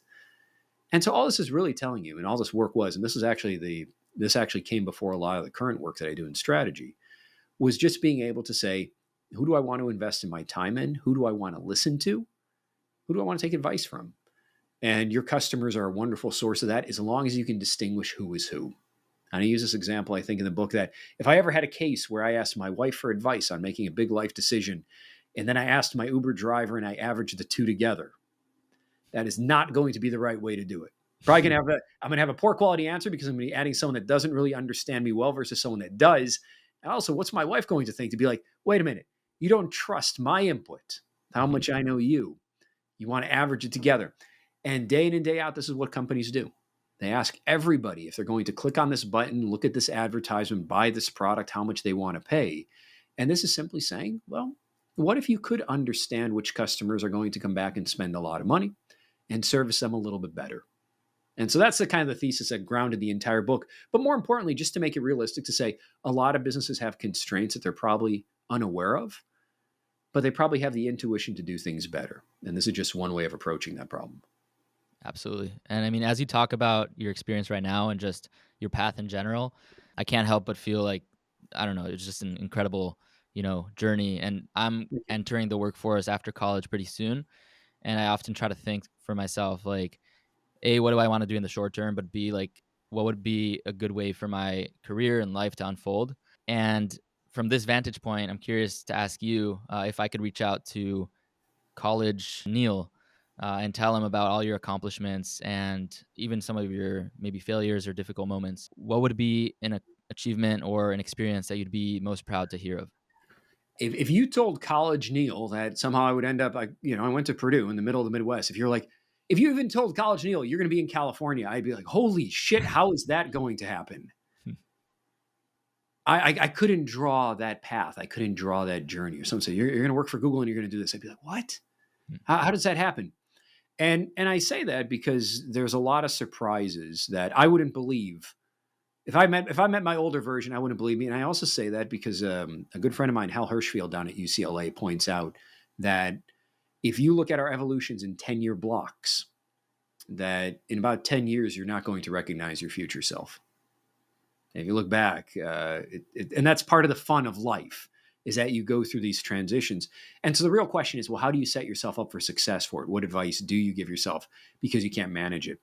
And so all this is really telling you, and all this work was, and this actually came before a lot of the current work that I do in strategy, was just being able to say, who do I want to invest in my time in? Who do I want to listen to? Who do I want to take advice from? And your customers are a wonderful source of that as long as you can distinguish who is who. And I use this example, I think, in the book that if I ever had a case where I asked my wife for advice on making a big life decision, and then I asked my Uber driver and I averaged the two together, that is not going to be the right way to do it. I'm going to have a poor quality answer because I'm going to be adding someone that doesn't really understand me well versus someone that does. And also, what's my wife going to think? To be like, wait a minute, you don't trust my input, how much I know you. You want to average it together. And day in and day out, this is what companies do. They ask everybody if they're going to click on this button, look at this advertisement, buy this product, how much they want to pay. And this is simply saying, well, what if you could understand which customers are going to come back and spend a lot of money and service them a little bit better? And so that's the kind of the thesis that grounded the entire book. But more importantly, just to make it realistic, to say a lot of businesses have constraints that they're probably unaware of, but they probably have the intuition to do things better. And this is just one way of approaching that problem. Absolutely. And I mean, as you talk about your experience right now and just your path in general, I can't help but feel like, I don't know, it's just an incredible, journey. And I'm entering the workforce after college pretty soon. And I often try to think for myself, like, A, what do I want to do in the short term? But B, like, what would be a good way for my career and life to unfold? And from this vantage point, I'm curious to ask you if I could reach out to college Neil and tell him about all your accomplishments and even some of your maybe failures or difficult moments. What would be an achievement or an experience that you'd be most proud to hear of? If you told college Neil that somehow I would end up, like, I went to Purdue in the middle of the Midwest. If you even told college Neil you're going to be in California, I'd be like, holy shit, how is that going to happen? I couldn't draw that path. I couldn't draw that journey. Or someone say, you're going to work for Google and you're going to do this. I'd be like, what? How does that happen? And I say that because there's a lot of surprises that I wouldn't believe. If I met my older version, I wouldn't believe me. And I also say that because a good friend of mine, Hal Hirschfield down at UCLA, points out that if you look at our evolutions in 10-year blocks, that in about 10 years, you're not going to recognize your future self. And if you look back, and that's part of the fun of life, is that you go through these transitions. And so the real question is, well, how do you set yourself up for success for it? What advice do you give yourself? Because you can't manage it.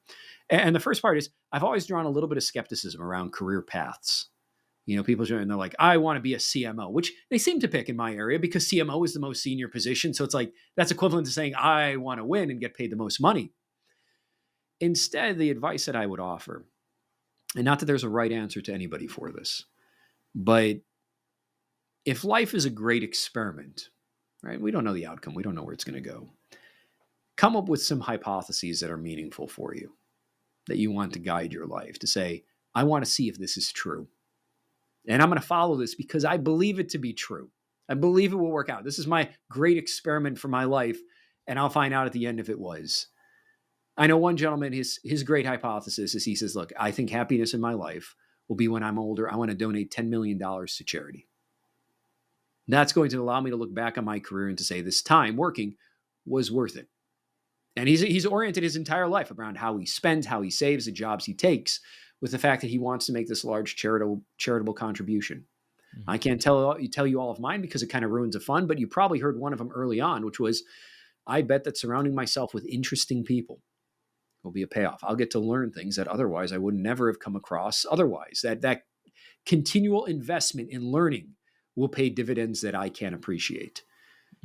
And the first part is, I've always drawn a little bit of skepticism around career paths. People join and they're like, I want to be a CMO, which they seem to pick in my area because CMO is the most senior position. So it's like, that's equivalent to saying, I want to win and get paid the most money. Instead, the advice that I would offer, and not that there's a right answer to anybody for this, but if life is a great experiment right? We don't know the outcome. We don't know where it's going to go. Come up with some hypotheses that are meaningful for you, that you want to guide your life, to say, I want to see if this is true. And I'm going to follow this because I believe it to be true. I believe it will work out. This is my great experiment for my life, and I'll find out at the end if it was. I know one gentleman, his great hypothesis is he says, look, I think happiness in my life will be when I'm older. I want to donate $10 million to charity. That's going to allow me to look back on my career and to say this time working was worth it. And he's oriented his entire life around how he spends, how he saves, the jobs he takes, with the fact that he wants to make this large charitable contribution. Mm-hmm. I can't tell you all of mine because it kind of ruins the fun, but you probably heard one of them early on, which was, I bet that surrounding myself with interesting people will be a payoff. I'll get to learn things that otherwise I would never have come across otherwise. That continual investment in learning will pay dividends that I can't appreciate.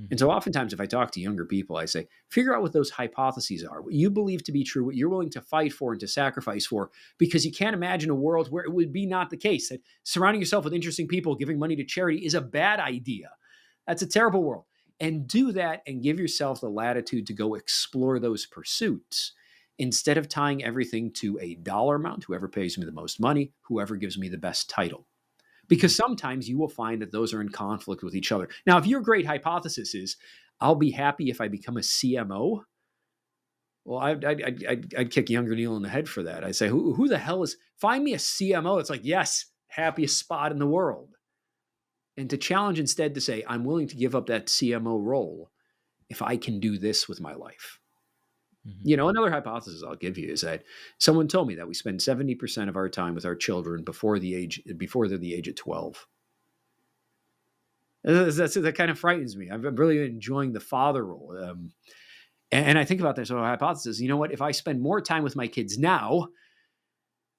Mm-hmm. And so oftentimes if I talk to younger people, I say, figure out what those hypotheses are, what you believe to be true, what you're willing to fight for and to sacrifice for, because you can't imagine a world where it would be not the case, that surrounding yourself with interesting people, giving money to charity is a bad idea. That's a terrible world. And do that and give yourself the latitude to go explore those pursuits instead of tying everything to a dollar amount, whoever pays me the most money, whoever gives me the best title. Because sometimes you will find that those are in conflict with each other. Now, if your great hypothesis is, I'll be happy if I become a CMO, well, I'd kick younger Neil in the head for that. I'd say, who the hell is, find me a CMO. It's like, yes, happiest spot in the world. And to challenge instead to say, I'm willing to give up that CMO role if I can do this with my life. Mm-hmm. Another hypothesis I'll give you is that someone told me that we spend 70% of our time with our children before they're the age of 12. That kind of frightens me. I'm really enjoying the father role. And I think about this hypothesis. You know what? If I spend more time with my kids now,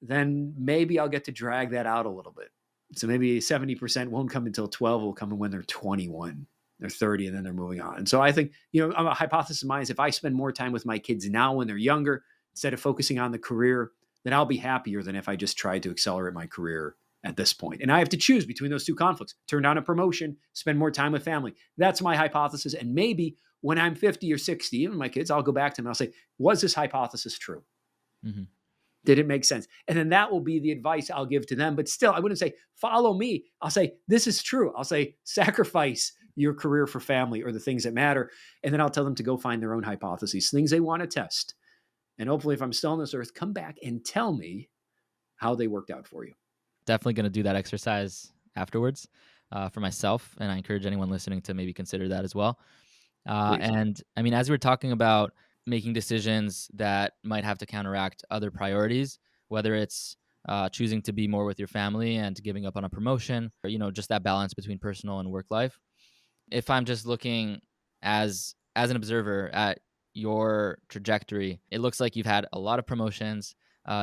then maybe I'll get to drag that out a little bit. So maybe 70% won't come until 12, will come when they're 21. They're 30 and then they're moving on. And so I think, a hypothesis of mine is if I spend more time with my kids now when they're younger, instead of focusing on the career, then I'll be happier than if I just tried to accelerate my career at this point. And I have to choose between those two conflicts, turn down a promotion, spend more time with family. That's my hypothesis. And maybe when I'm 50 or 60, even my kids, I'll go back to them and I'll say, was this hypothesis true? Mm-hmm. Did it make sense? And then that will be the advice I'll give to them. But still, I wouldn't say, follow me. I'll say, this is true. I'll say, sacrifice your career for family or the things that matter. And then I'll tell them to go find their own hypotheses, things they want to test. And hopefully, if I'm still on this earth, come back and tell me how they worked out for you. Definitely going to do that exercise afterwards for myself. And I encourage anyone listening to maybe consider that as well. And I mean, as we're talking about making decisions that might have to counteract other priorities, whether it's choosing to be more with your family and giving up on a promotion, or, just that balance between personal and work life. If I'm just looking as an observer at your trajectory, it looks like you've had a lot of promotions.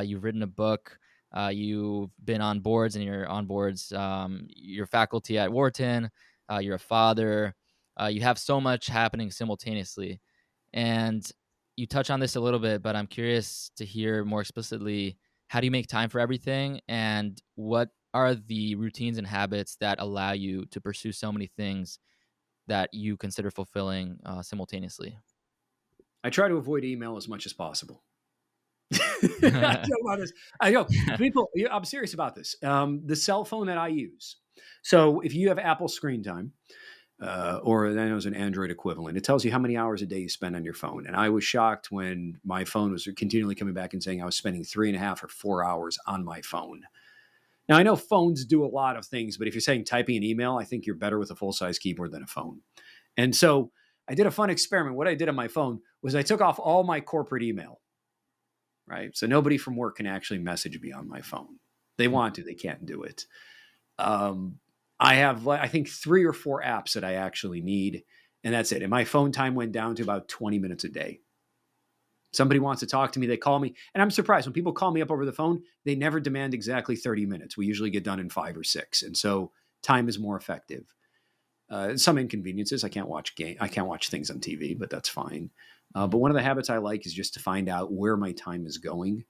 You've written a book. You've been on boards, and you're on boards. You're faculty at Wharton. You're a father. You have so much happening simultaneously. And you touch on this a little bit, but I'm curious to hear more explicitly, how do you make time for everything? And what are the routines and habits that allow you to pursue so many things that you consider fulfilling simultaneously? I try to avoid email as much as possible. I joke about this. I know people. I'm serious about this. The cell phone that I use. So if you have Apple Screen Time, or then it was an Android equivalent, it tells you how many hours a day you spend on your phone. And I was shocked when my phone was continually coming back and saying I was spending 3.5 or 4 hours on my phone. Now I know phones do a lot of things, but if you're saying typing an email, I think you're better with a full-size keyboard than a phone. And so I did a fun experiment. What I did on my phone was I took off all my corporate email. Right. So nobody from work can actually message me on my phone. They want to, they can't do it. I have, I think, 3 or 4 apps that I actually need, and that's it. And my phone time went down to about 20 minutes a day. Somebody wants to talk to me, they call me, and I'm surprised when people call me up over the phone, they never demand exactly 30 minutes. We usually get done in 5 or 6. And so time is more effective. Some inconveniences. I can't watch things on TV, but that's fine. But one of the habits I like is just to find out where my time is going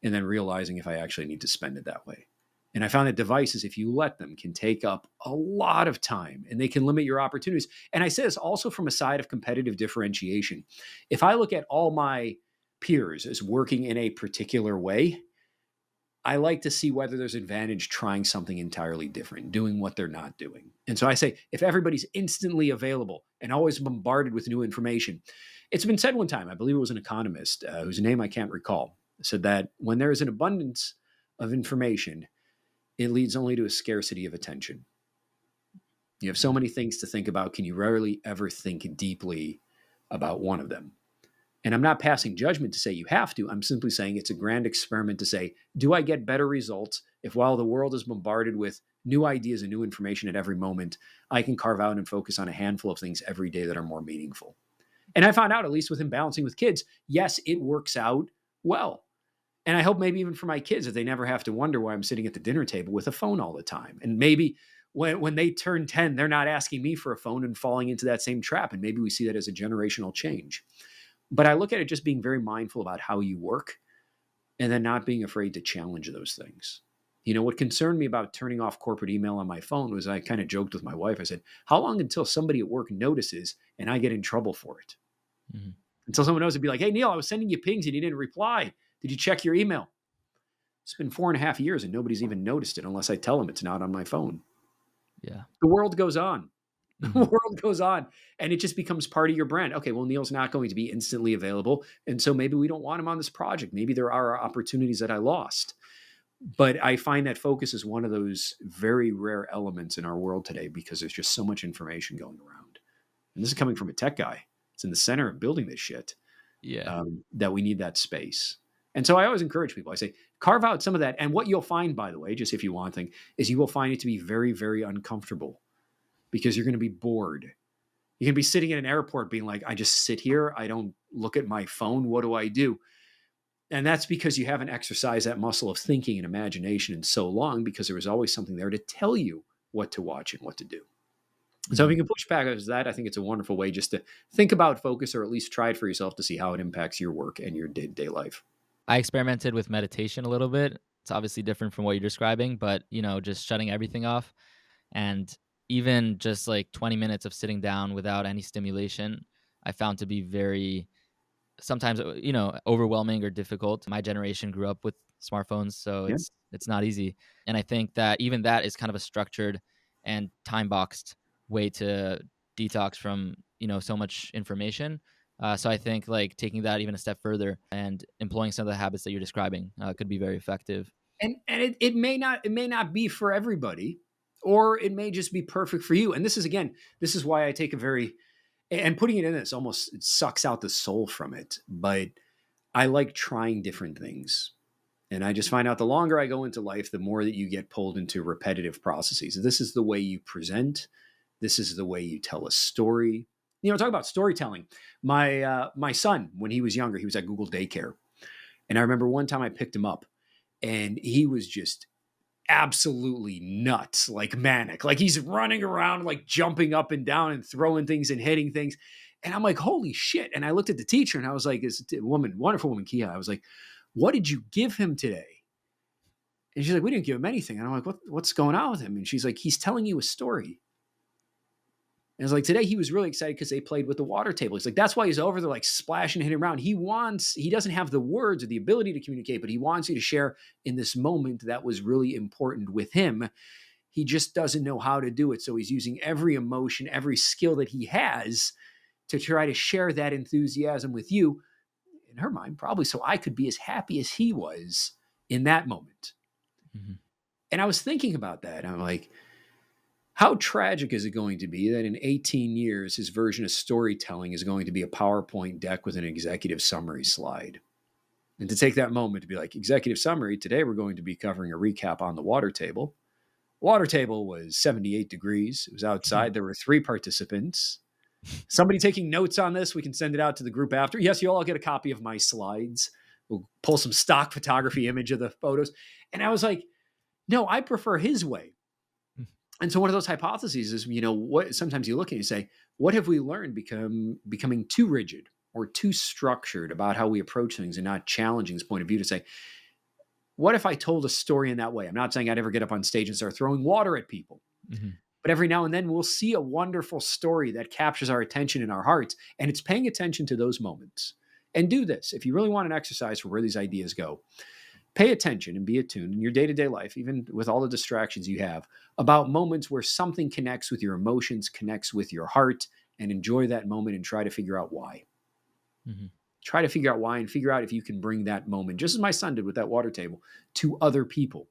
and then realizing if I actually need to spend it that way. And I found that devices, if you let them, can take up a lot of time and they can limit your opportunities. And I say this also from a side of competitive differentiation. If I look at all my peers as working in a particular way, I like to see whether there's advantage trying something entirely different, doing what they're not doing. And so I say, if everybody's instantly available and always bombarded with new information, it's been said one time, I believe it was an economist whose name I can't recall, said that when there is an abundance of information, it leads only to a scarcity of attention. You have so many things to think about. Can you rarely ever think deeply about one of them? And I'm not passing judgment to say you have to. I'm simply saying it's a grand experiment to say, do I get better results if while the world is bombarded with new ideas and new information at every moment, I can carve out and focus on a handful of things every day that are more meaningful? And I found out, at least within balancing with kids, yes, it works out well. And I hope maybe even for my kids that they never have to wonder why I'm sitting at the dinner table with a phone all the time. And maybe when they turn 10, they're not asking me for a phone and falling into that same trap. And maybe we see that as a generational change. But I look at it just being very mindful about how you work and then not being afraid to challenge those things. You know, what concerned me about turning off corporate email on my phone was I kind of joked with my wife. I said, how long until somebody at work notices and I get in trouble for it? Mm-hmm. Until someone knows, it'd be like, hey, Neil, I was sending you pings and you didn't reply. Did you check your email? It's been 4.5 years and nobody's even noticed it unless I tell them it's not on my phone. Yeah. The world goes on. The world goes on and it just becomes part of your brand. Okay, well, Neil's not going to be instantly available. And so maybe we don't want him on this project. Maybe there are opportunities that I lost. But I find that focus is one of those very rare elements in our world today because there's just so much information going around. And this is coming from a tech guy. It's in the center of building this shit. Yeah. That we need that space. And so I always encourage people. I say, carve out some of that. And what you'll find, by the way, just if you want thing, is you will find it to be very, very uncomfortable because you're going to be bored. You can be sitting in an airport being like, I just sit here. I don't look at my phone. What do I do? And that's because you haven't exercised that muscle of thinking and imagination in so long because there was always something there to tell you what to watch and what to do. Mm-hmm. So if you can push back against that, I think it's a wonderful way just to think about focus or at least try it for yourself to see how it impacts your work and your day-to-day life. I experimented with meditation a little bit. It's obviously different from what you're describing, but, you know, just shutting everything off. And even just like 20 minutes of sitting down without any stimulation, I found to be very, sometimes, you know, overwhelming or difficult. My generation grew up with smartphones, so it's not easy. And I think that even that is kind of a structured and time boxed way to detox from, you know, so much information. So I think like taking that even a step further and employing some of the habits that you're describing could be very effective. And it may not be for everybody, or it may just be perfect for you. And this is why I take a very, and putting it in this almost, it sucks out the soul from it. But I like trying different things. And I just find out the longer I go into life, the more that you get pulled into repetitive processes. This is the way you present. This is the way you tell a story. You know, talk about storytelling. My son, when he was younger, he was at Google Daycare. And I remember one time I picked him up and he was just absolutely nuts, like manic. Like he's running around, like jumping up and down and throwing things and hitting things. And I'm like, holy shit. And I looked at the teacher and I was like, this woman, wonderful woman, Kia. I was like, what did you give him today? And she's like, we didn't give him anything. And I'm like, what's going on with him? And she's like, he's telling you a story. And it's like, today he was really excited because they played with the water table. He's like, that's why he's over there like splashing and hitting around. He doesn't have the words or the ability to communicate, but he wants you to share in this moment that was really important with him. He just doesn't know how to do it. So he's using every emotion, every skill that he has to try to share that enthusiasm with you. In her mind, probably so I could be as happy as he was in that moment. Mm-hmm. And I was thinking about that. I'm like, how tragic is it going to be that in 18 years, his version of storytelling is going to be a PowerPoint deck with an executive summary slide? And to take that moment to be like, executive summary, today we're going to be covering a recap on the water table. Water table was 78 degrees. It was outside. There were 3 participants. Somebody taking notes on this, we can send it out to the group after. Yes, you'll all get a copy of my slides. We'll pull some stock photography image of the photos. And I was like, no, I prefer his way. And so one of those hypotheses is, you know, what sometimes you look and you say, what have we learned becoming too rigid or too structured about how we approach things and not challenging this point of view to say, What if I told a story in that way? I'm not saying I'd ever get up on stage and start throwing water at people. Hmm. But every now and then we'll see a wonderful story that captures our attention in our hearts. And it's paying attention to those moments. And do this. If you really want an exercise for where these ideas go, pay attention and be attuned in your day-to-day life, even with all the distractions you have, about moments where something connects with your emotions, connects with your heart, and enjoy that moment and try to figure out why. Hmm. Try to figure out why and figure out if you can bring that moment, just as my son did with that water table, to other people.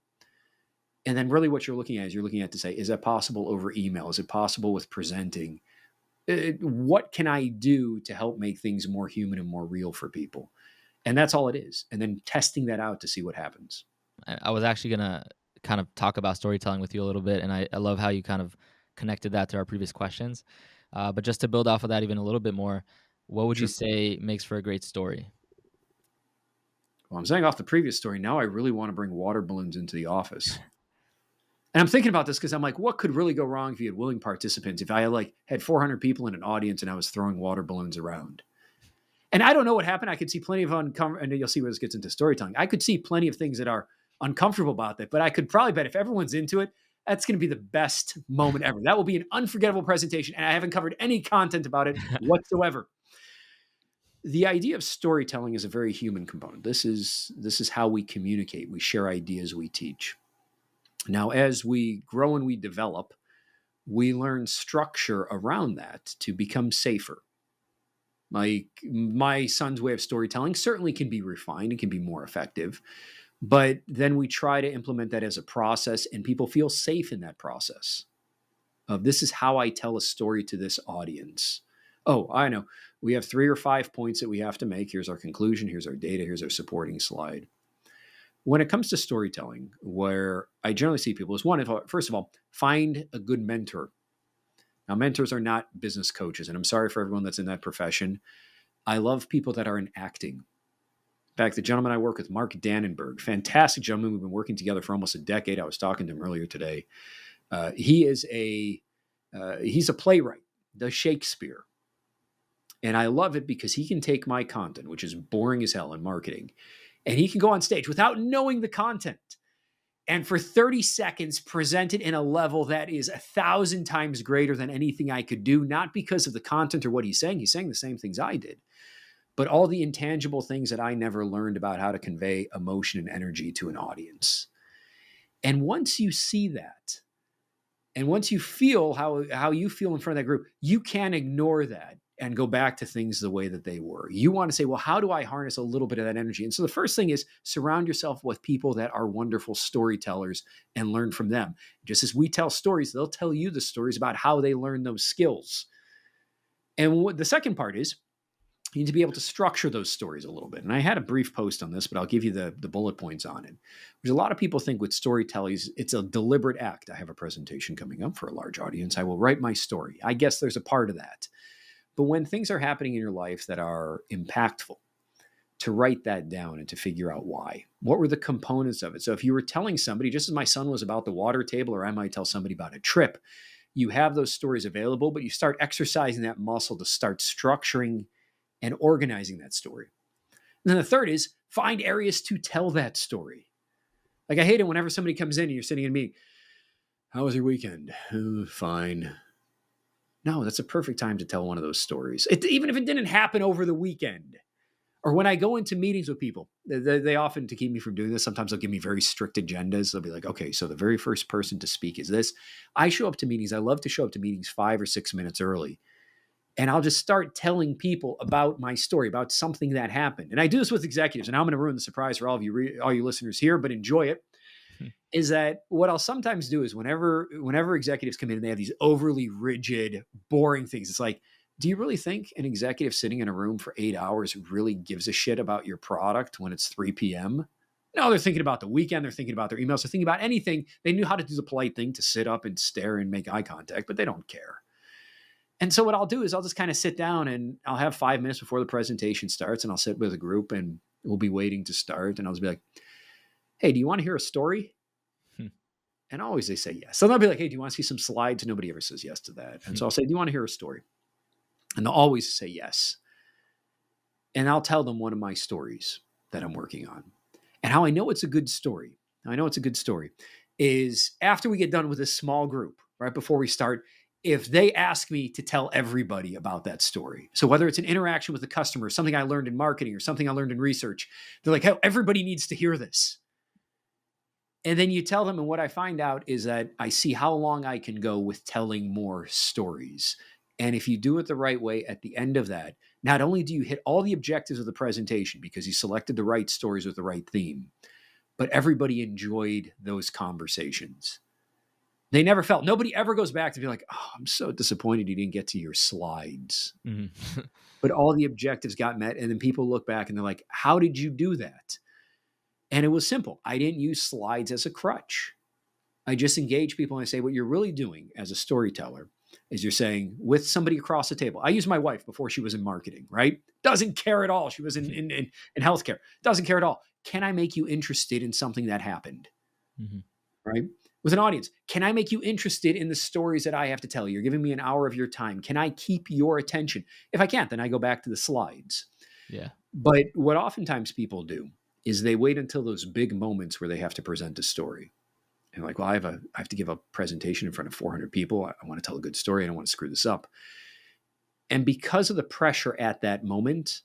And then really what you're looking at is you're looking at to say, is that possible over email? Is it possible with presenting? What can I do to help make things more human and more real for people? And that's all it is. And then testing that out to see what happens. I was actually gonna kind of talk about storytelling with you a little bit, and I love how you kind of connected that to our previous questions. But just to build off of that even a little bit more, what would you Sure. say makes for a great story? Well, I'm saying off the previous story, now I really want to bring water balloons into the office. And I'm thinking about this because I'm like, what could really go wrong if you had willing participants? If I had 400 people in an audience and I was throwing water balloons around. And I don't know what happened. I could see plenty of and you'll see where this gets into storytelling. I could see plenty of things that are uncomfortable about that, but I could probably bet if everyone's into it, that's going to be the best moment ever. That will be an unforgettable presentation. And I haven't covered any content about it whatsoever. The idea of storytelling is a very human component. This is how we communicate. We share ideas, we teach. Now, as we grow and we develop, we learn structure around that to become safer. Like my son's way of storytelling certainly can be refined and can be more effective, but then we try to implement that as a process and people feel safe in that process of this is how I tell a story to this audience. Oh, I know. We have 3 or 5 points that we have to make. Here's our conclusion. Here's our data. Here's our supporting slide. When it comes to storytelling, where I generally see people is one, first of all, find a good mentor. Now, mentors are not business coaches, and I'm sorry for everyone that's in that profession. I love people that are in acting. In fact, the gentleman I work with, Mark Dannenberg, fantastic gentleman. We've been working together for almost a decade. I was talking to him earlier today. He's a playwright, does Shakespeare. And I love it because he can take my content, which is boring as hell in marketing, and he can go on stage without knowing the content and for 30 seconds present it in a level that is 1,000 times greater than anything I could do, not because of the content or what he's saying. He's saying the same things I did, but all the intangible things that I never learned about how to convey emotion and energy to an audience. And once you see that, and once you feel how you feel in front of that group, you can't ignore that and go back to things the way that they were. You want to say, well, how do I harness a little bit of that energy? And so the first thing is surround yourself with people that are wonderful storytellers and learn from them. Just as we tell stories, they'll tell you the stories about how they learn those skills. And what the second part is, you need to be able to structure those stories a little bit. And I had a brief post on this, but I'll give you the bullet points on it. There's a lot of people think with storytelling, it's a deliberate act. I have a presentation coming up for a large audience. I will write my story. I guess there's a part of that. But when things are happening in your life that are impactful, to write that down and to figure out why. What were the components of it? So if you were telling somebody, just as my son was about the water table, or I might tell somebody about a trip, you have those stories available, but you start exercising that muscle to start structuring and organizing that story. And then the third is find areas to tell that story. Like I hate it whenever somebody comes in and you're sitting in a meeting. How was your weekend? Oh, fine. No, that's a perfect time to tell one of those stories. Even if it didn't happen over the weekend. Or when I go into meetings with people, they often, to keep me from doing this, sometimes they'll give me very strict agendas. They'll be like, okay, so the very first person to speak is this. I show up to meetings. I love to show up to meetings 5 or 6 minutes early. And I'll just start telling people about my story, about something that happened. And I do this with executives, and I'm going to ruin the surprise for all you listeners here, but enjoy it. Is that what I'll sometimes do is whenever executives come in and they have these overly rigid, boring things, it's like, do you really think an executive sitting in a room for 8 hours really gives a shit about your product when it's 3 p.m.? No, they're thinking about the weekend. They're thinking about their emails. They're thinking about anything. They knew how to do the polite thing to sit up and stare and make eye contact, but they don't care. And so what I'll do is I'll just kind of sit down and I'll have 5 minutes before the presentation starts, and I'll sit with a group and we'll be waiting to start. And I'll just be like, hey, do you want to hear a story? And always they say yes. So they'll be like, hey, do you want to see some slides? Nobody ever says yes to that. And so I'll say, do you want to hear a story? And they'll always say yes. And I'll tell them one of my stories that I'm working on. And how I know it's a good story, is after we get done with a small group, right before we start, if they ask me to tell everybody about that story. So whether it's an interaction with a customer, something I learned in marketing or something I learned in research, they're like, hey, everybody needs to hear this. And then you tell them, and what I find out is that I see how long I can go with telling more stories. And if you do it the right way at the end of that, not only do you hit all the objectives of the presentation because you selected the right stories with the right theme, but everybody enjoyed those conversations. They never felt, nobody ever goes back to be like, oh, I'm so disappointed you didn't get to your slides. Mm-hmm. But all the objectives got met. And then people look back and they're like, how did you do that? And it was simple. I didn't use slides as a crutch. I just engage people and I say, what you're really doing as a storyteller is you're saying with somebody across the table. I used my wife before she was in marketing, right? Doesn't care at all. She was in healthcare. Doesn't care at all. Can I make you interested in something that happened? Mm-hmm. Right? With an audience, can I make you interested in the stories that I have to tell? You're giving me an hour of your time. Can I keep your attention? If I can't, then I go back to the slides. Yeah. But what oftentimes people do is they wait until those big moments where they have to present a story. And like, well, I have to give a presentation in front of 400 people. I want to tell a good story. I don't want to screw this up. And because of the pressure at that moment,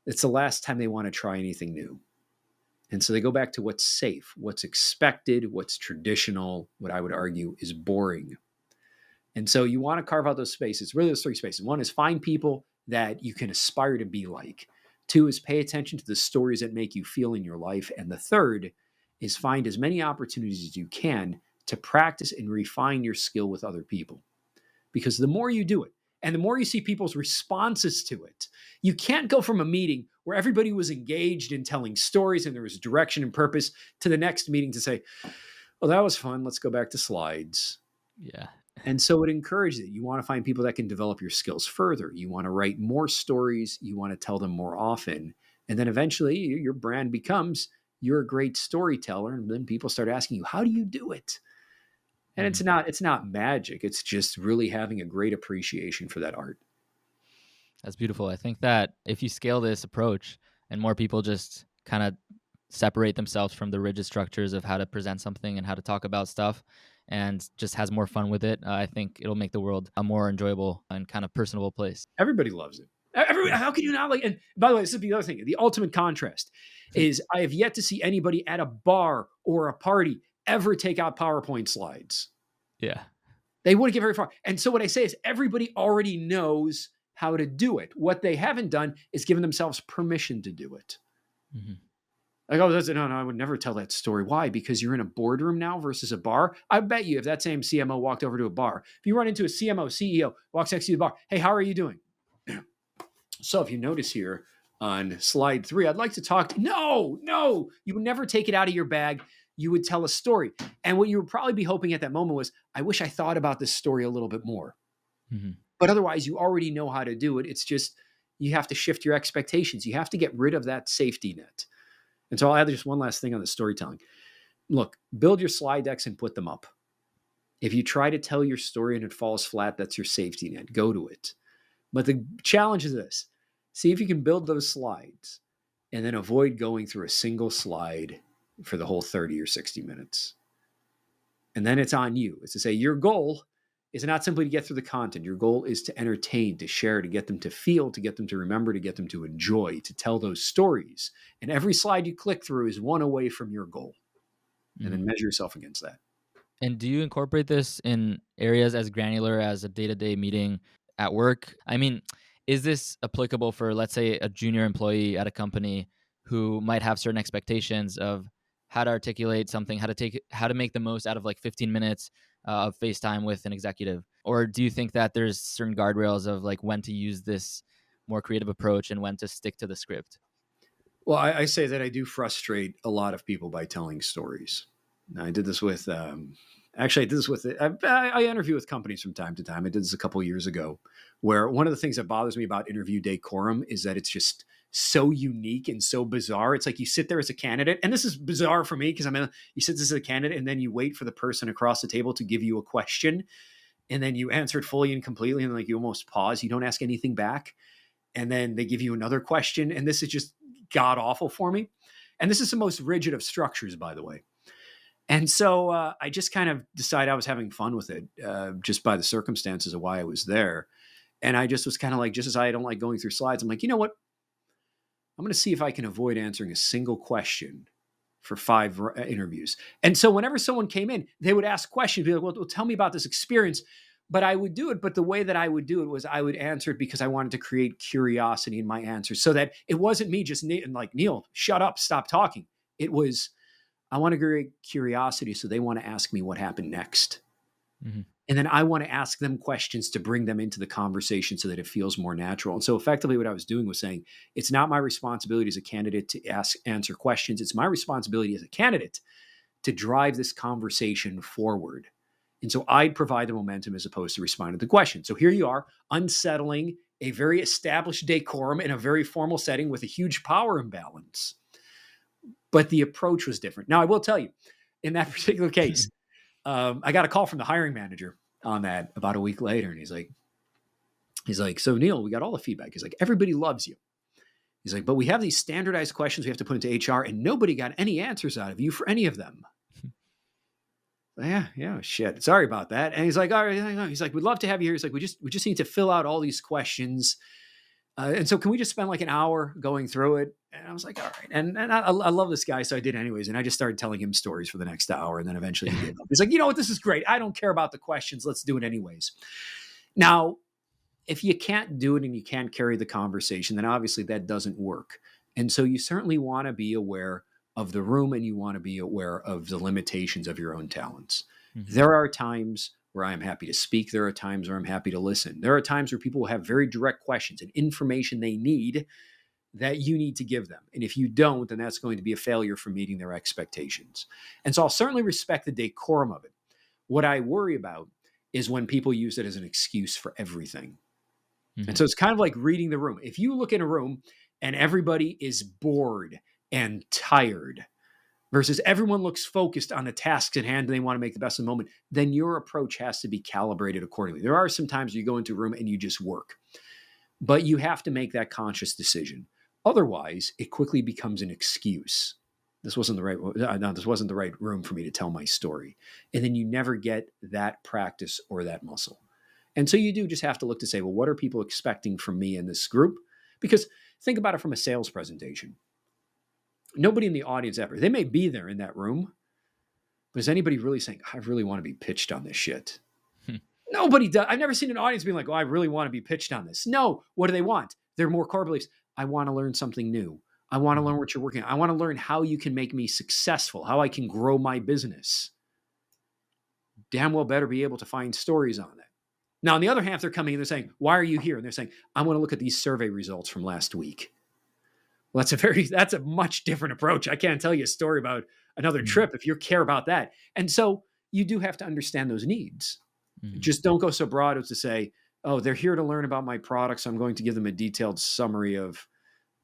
it's the last time they want to try anything new. And so they go back to what's safe, what's expected, what's traditional, what I would argue is boring. And so you want to carve out those spaces, really those three spaces. One is find people that you can aspire to be like. Two is pay attention to the stories that make you feel in your life. And the third is find as many opportunities as you can to practice and refine your skill with other people. Because the more you do it, and the more you see people's responses to it, you can't go from a meeting where everybody was engaged in telling stories and there was direction and purpose to the next meeting to say, well, that was fun. Let's go back to slides. Yeah. And so it encourages it. You want to find people that can develop your skills further. You want to write more stories. You want to tell them more often. And then eventually your brand becomes, you're a great storyteller. And then people start asking you, how do you do it? And it's not magic. It's just really having a great appreciation for that art. That's beautiful. I think that if you scale this approach and more people just kind of separate themselves from the rigid structures of how to present something and how to talk about stuff and just has more fun with it, I think it'll make the world a more enjoyable and kind of personable place. Everybody loves it. How can you not like? And by the way, this is the other thing. The ultimate contrast is I have yet to see anybody at a bar or a party ever take out PowerPoint slides. Yeah. They wouldn't get very far. And so what I say is everybody already knows how to do it. What they haven't done is given themselves permission to do it. Mm-hmm. Like, oh, no, I would never tell that story. Why? Because you're in a boardroom now versus a bar. I bet you if that same CMO walked over to a bar, if you run into a CMO, CEO, walks next to you at the bar, hey, how are you doing? So if you notice here on slide 3, I'd like to talk to, no, you would never take it out of your bag. You would tell a story. And what you would probably be hoping at that moment was, I wish I thought about this story a little bit more. Mm-hmm. But otherwise, you already know how to do it. It's just, you have to shift your expectations. You have to get rid of that safety net. And so I'll add just one last thing on the storytelling. Look, build your slide decks and put them up. If you try to tell your story and it falls flat, that's your safety net. Go to it. But the challenge is this. See if you can build those slides and then avoid going through a single slide for the whole 30 or 60 minutes. And then it's on you. It's to say your goal is not simply to get through the content. Your goal is to entertain, to share, to get them to feel, to get them to remember, to get them to enjoy, to tell those stories. And every slide you click through is one away from your goal. And then measure yourself against that. And do you incorporate this in areas as granular as a day-to-day meeting at work? I mean, is this applicable for, let's say, a junior employee at a company who might have certain expectations of how to articulate something, how to make the most out of like 15 minutes of FaceTime with an executive? Or do you think that there's certain guardrails of like when to use this more creative approach and when to stick to the script? Well, I say that I do frustrate a lot of people by telling stories. Now, I did this with, I interview with companies from time to time. I did this a couple of years ago, where one of the things that bothers me about interview decorum is that it's just so unique and so bizarre. It's like you sit there as a candidate, and this is bizarre for me because you sit as a candidate and then you wait for the person across the table to give you a question, and then you answer it fully and completely, and like you almost pause. You don't ask anything back, and then they give you another question, and this is just god awful for me. And this is the most rigid of structures, by the way. And so I just kind of decided I was having fun with it, just by the circumstances of why I was there. And I just was kind of like, just as I don't like going through slides, I'm like, you know what? I'm going to see if I can avoid answering a single question for 5 interviews. And so whenever someone came in, they would ask questions, be like, well, tell me about this experience. But I would do it. But the way that I would do it was I would answer it because I wanted to create curiosity in my answers so that it wasn't me just like, Neil, shut up, stop talking. It was, I want to create curiosity so they want to ask me what happened next. Mm-hmm. And then I want to ask them questions to bring them into the conversation so that it feels more natural. And so effectively what I was doing was saying, it's not my responsibility as a candidate to answer questions. It's my responsibility as a candidate to drive this conversation forward. And so I'd provide the momentum as opposed to responding to the question. So here you are, unsettling a very established decorum in a very formal setting with a huge power imbalance. But the approach was different. Now, I will tell you, in that particular case, I got a call from the hiring manager on that about a week later. And he's like, so Neil, we got all the feedback. He's like, everybody loves you. He's like, but we have these standardized questions we have to put into HR and nobody got any answers out of you for any of them. Yeah, shit. Sorry about that. And he's like, all right. He's like, we'd love to have you here. He's like, we just need to fill out all these questions. And so can we just spend like an hour going through it? And I was like, all right. And I love this guy. So I did anyways. And I just started telling him stories for the next hour. And then eventually he gave up. He's like, you know what? This is great. I don't care about the questions. Let's do it anyways. Now, if you can't do it and you can't carry the conversation, then obviously that doesn't work. And so you certainly want to be aware of the room and you want to be aware of the limitations of your own talents. Mm-hmm. There are times where I'm happy to speak. There are times where I'm happy to listen. There are times where people will have very direct questions and information they need that you need to give them. And if you don't, then that's going to be a failure for meeting their expectations. And so I'll certainly respect the decorum of it. What I worry about is when people use it as an excuse for everything. Mm-hmm. And so it's kind of like reading the room. If you look in a room and everybody is bored and tired versus everyone looks focused on the tasks at hand and they want to make the best of the moment, then your approach has to be calibrated accordingly. There are some times you go into a room and you just work, but you have to make that conscious decision. Otherwise, it quickly becomes an excuse. This wasn't the right room for me to tell my story. And then you never get that practice or that muscle. And so you do just have to look to say, well, what are people expecting from me in this group? Because think about it from a sales presentation. Nobody in the audience ever, they may be there in that room, but is anybody really saying, I really want to be pitched on this shit? Nobody does. I've never seen an audience being like, oh, I really want to be pitched on this. No, what do they want? They're more core beliefs. I want to learn something new. I want to learn what you're working on. I want to learn how you can make me successful, how I can grow my business. Damn well better be able to find stories on that. Now, on the other hand, they're coming and they're saying, why are you here? And they're saying, I want to look at these survey results from last week. Well, that's a much different approach. I can't tell you a story about another trip if you care about that. And so you do have to understand those needs. Mm-hmm. Just don't go so broad as to say, oh, they're here to learn about my products. So I'm going to give them a detailed summary of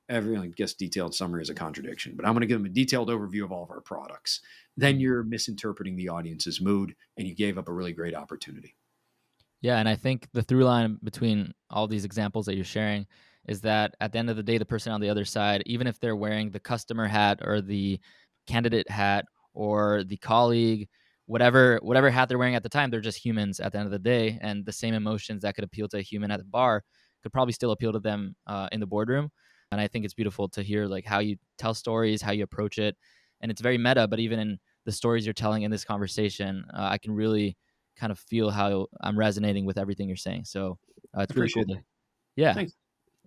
everything. I guess detailed summary is a contradiction, but I'm going to give them a detailed overview of all of our products. Then you're misinterpreting the audience's mood and you gave up a really great opportunity. Yeah, and I think the through line between all these examples that you're sharing is that at the end of the day, the person on the other side, even if they're wearing the customer hat or the candidate hat or the colleague, whatever hat they're wearing at the time, they're just humans at the end of the day. And the same emotions that could appeal to a human at the bar could probably still appeal to them in the boardroom. And I think it's beautiful to hear like how you tell stories, how you approach it. And it's very meta, but even in the stories you're telling in this conversation, I can really kind of feel how I'm resonating with everything you're saying. So it's really cool. Yeah. Thanks.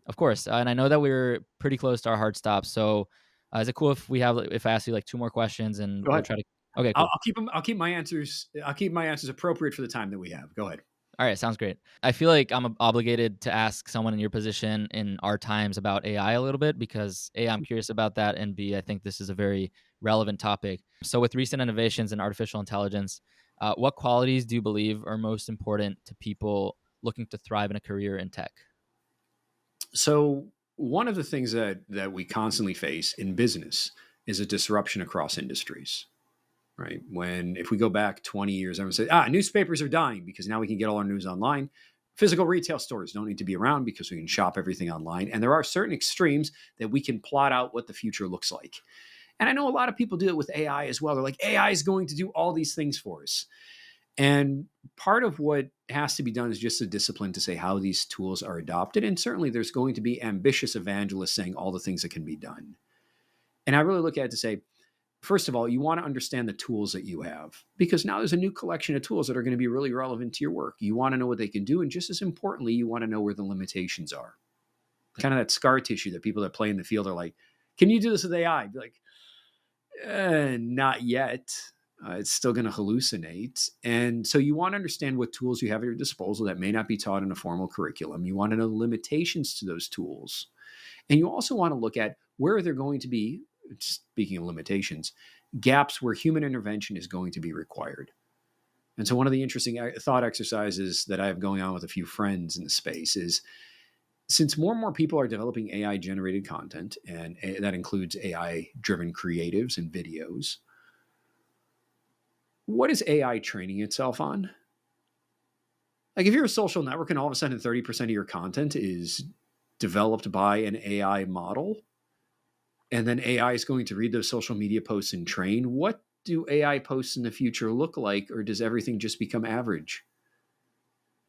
Of course. And I know that we're pretty close to our hard stop. So is it cool if I ask you like 2 more questions and we'll try to, okay, cool. I'll keep my answers appropriate for the time that we have. Go ahead. All right. Sounds great. I feel like I'm obligated to ask someone in your position in our times about AI a little bit because A, I'm curious about that. And B, I think this is a very relevant topic. So with recent innovations in artificial intelligence, what qualities do you believe are most important to people looking to thrive in a career in tech? So one of the things that we constantly face in business is a disruption across industries, right? If we go back 20 years, everyone said, newspapers are dying because now we can get all our news online. Physical retail stores don't need to be around because we can shop everything online. And there are certain extremes that we can plot out what the future looks like. And I know a lot of people do it with AI as well. They're like, AI is going to do all these things for us. And part of what has to be done is just a discipline to say how these tools are adopted. And certainly there's going to be ambitious evangelists saying all the things that can be done. And I really look at it to say, first of all, you want to understand the tools that you have, because now there's a new collection of tools that are going to be really relevant to your work. You want to know what they can do. And just as importantly, you want to know where the limitations are. Kind of that scar tissue that people that play in the field are like, can you do this with AI? Be like, not yet. It's still going to hallucinate. And so you want to understand what tools you have at your disposal that may not be taught in a formal curriculum. You want to know the limitations to those tools. And you also want to look at where they're going to be, speaking of limitations, gaps where human intervention is going to be required. And so one of the interesting thought exercises that I have going on with a few friends in the space is, since more and more people are developing AI generated content, and that includes AI driven creatives and videos, what is AI training itself on? Like if you're a social network and all of a sudden 30% of your content is developed by an AI model, and then AI is going to read those social media posts and train, what do AI posts in the future look like? Or does everything just become average?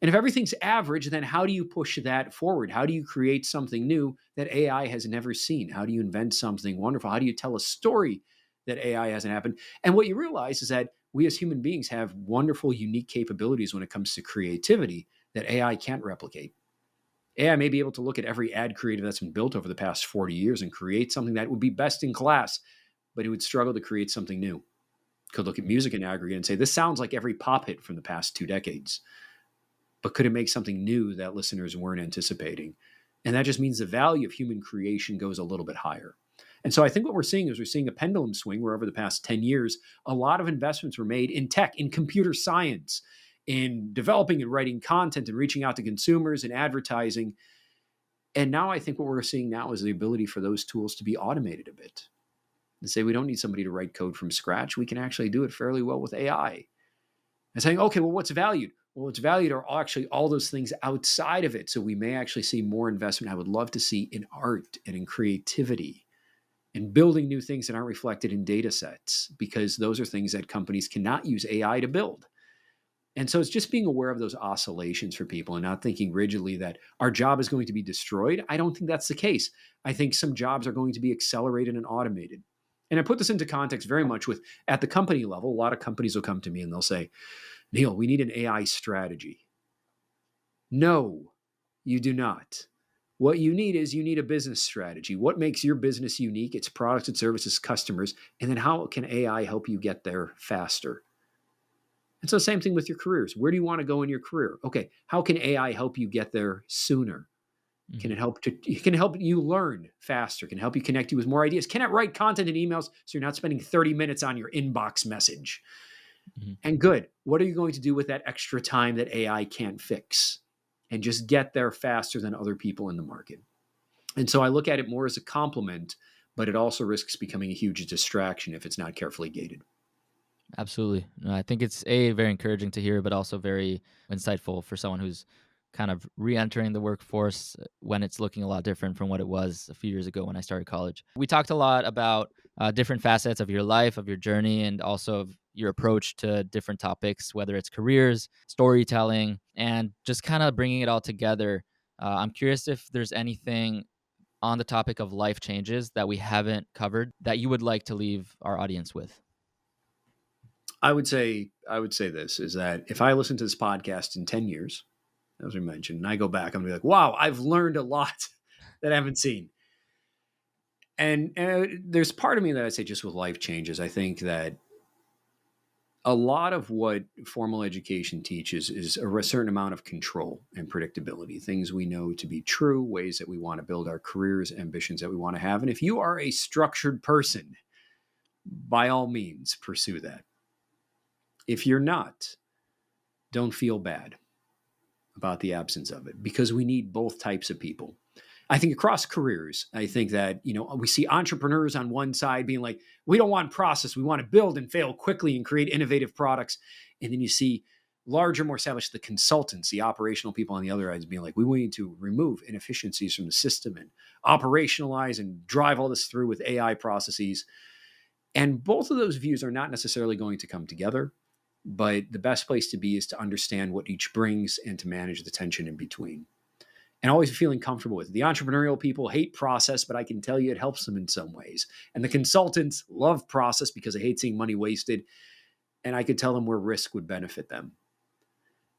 And if everything's average, then how do you push that forward? How do you create something new that AI has never seen? How do you invent something wonderful? How do you tell a story that AI hasn't happened? And what you realize is that we as human beings have wonderful, unique capabilities when it comes to creativity that AI can't replicate. AI may be able to look at every ad creative that's been built over the past 40 years and create something that would be best in class, but it would struggle to create something new. Could look at music in aggregate and say, this sounds like every pop hit from the past 2 decades. But could it make something new that listeners weren't anticipating? And that just means the value of human creation goes a little bit higher. And so I think what we're seeing is we're seeing a pendulum swing where over the past 10 years, a lot of investments were made in tech, in computer science, in developing and writing content and reaching out to consumers and advertising. And now I think what we're seeing now is the ability for those tools to be automated a bit. And say we don't need somebody to write code from scratch. We can actually do it fairly well with AI. And saying, okay, well, what's valued? Well, what's valued are actually all those things outside of it. So we may actually see more investment I would love to see in art and in creativity and building new things that aren't reflected in data sets, because those are things that companies cannot use AI to build. And so it's just being aware of those oscillations for people and not thinking rigidly that our job is going to be destroyed. I don't think that's the case. I think some jobs are going to be accelerated and automated. And I put this into context very much with, at the company level, a lot of companies will come to me and they'll say, Neil, we need an AI strategy. No, you do not. What you need is you need a business strategy. What makes your business unique? Its products and services, customers, and then how can AI help you get there faster? And so same thing with your careers. Where do you want to go in your career? Okay, how can AI help you get there sooner? Can it help you learn faster? Can it help you connect you with more ideas? Can it write content and emails so you're not spending 30 minutes on your inbox message? Mm-hmm. And good. What are you going to do with that extra time that AI can't fix? And just get there faster than other people in the market. And so I look at it more as a compliment, but it also risks becoming a huge distraction if it's not carefully gated. Absolutely. I think it's very encouraging to hear, but also very insightful for someone who's kind of re-entering the workforce when it's looking a lot different from what it was a few years ago when I started college. We talked a lot about different facets of your life, of your journey, and also of your approach to different topics, whether it's careers, storytelling, and just kind of bringing it all together. I'm curious if there's anything on the topic of life changes that we haven't covered that you would like to leave our audience with. I would say this is that if I listen to this podcast in 10 years, as we mentioned, and I go back, I'm gonna be like, wow, I've learned a lot that I haven't seen. And there's part of me that I say just with life changes, I think that a lot of what formal education teaches is a certain amount of control and predictability, things we know to be true, ways that we want to build our careers, ambitions that we want to have. And if you are a structured person, by all means, pursue that. If you're not, don't feel bad about the absence of it, because we need both types of people. I think across careers, I think that, we see entrepreneurs on one side being like, we don't want process. We want to build and fail quickly and create innovative products. And then you see larger, more established, the consultants, the operational people on the other side being like, we need to remove inefficiencies from the system and operationalize and drive all this through with AI processes. And both of those views are not necessarily going to come together, but the best place to be is to understand what each brings and to manage the tension in between. And always feeling comfortable with it. The entrepreneurial people hate process, but I can tell you it helps them in some ways. And the consultants love process because they hate seeing money wasted. And I could tell them where risk would benefit them.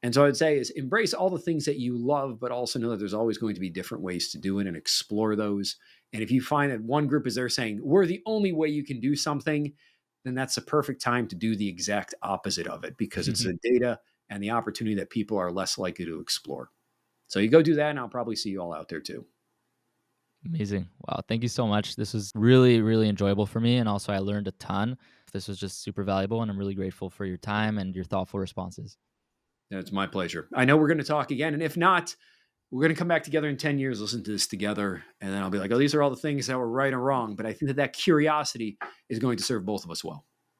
And so I'd say is embrace all the things that you love, but also know that there's always going to be different ways to do it and explore those. And if you find that one group is there saying, we're the only way you can do something, then that's the perfect time to do the exact opposite of it because it's the data and the opportunity that people are less likely to explore. So you go do that, and I'll probably see you all out there too. Amazing. Wow. Thank you so much. This was really, really enjoyable for me. And also, I learned a ton. This was just super valuable. And I'm really grateful for your time and your thoughtful responses. It's my pleasure. I know we're going to talk again. And if not, we're going to come back together in 10 years, listen to this together. And then I'll be like, oh, these are all the things that were right or wrong. But I think that curiosity is going to serve both of us well.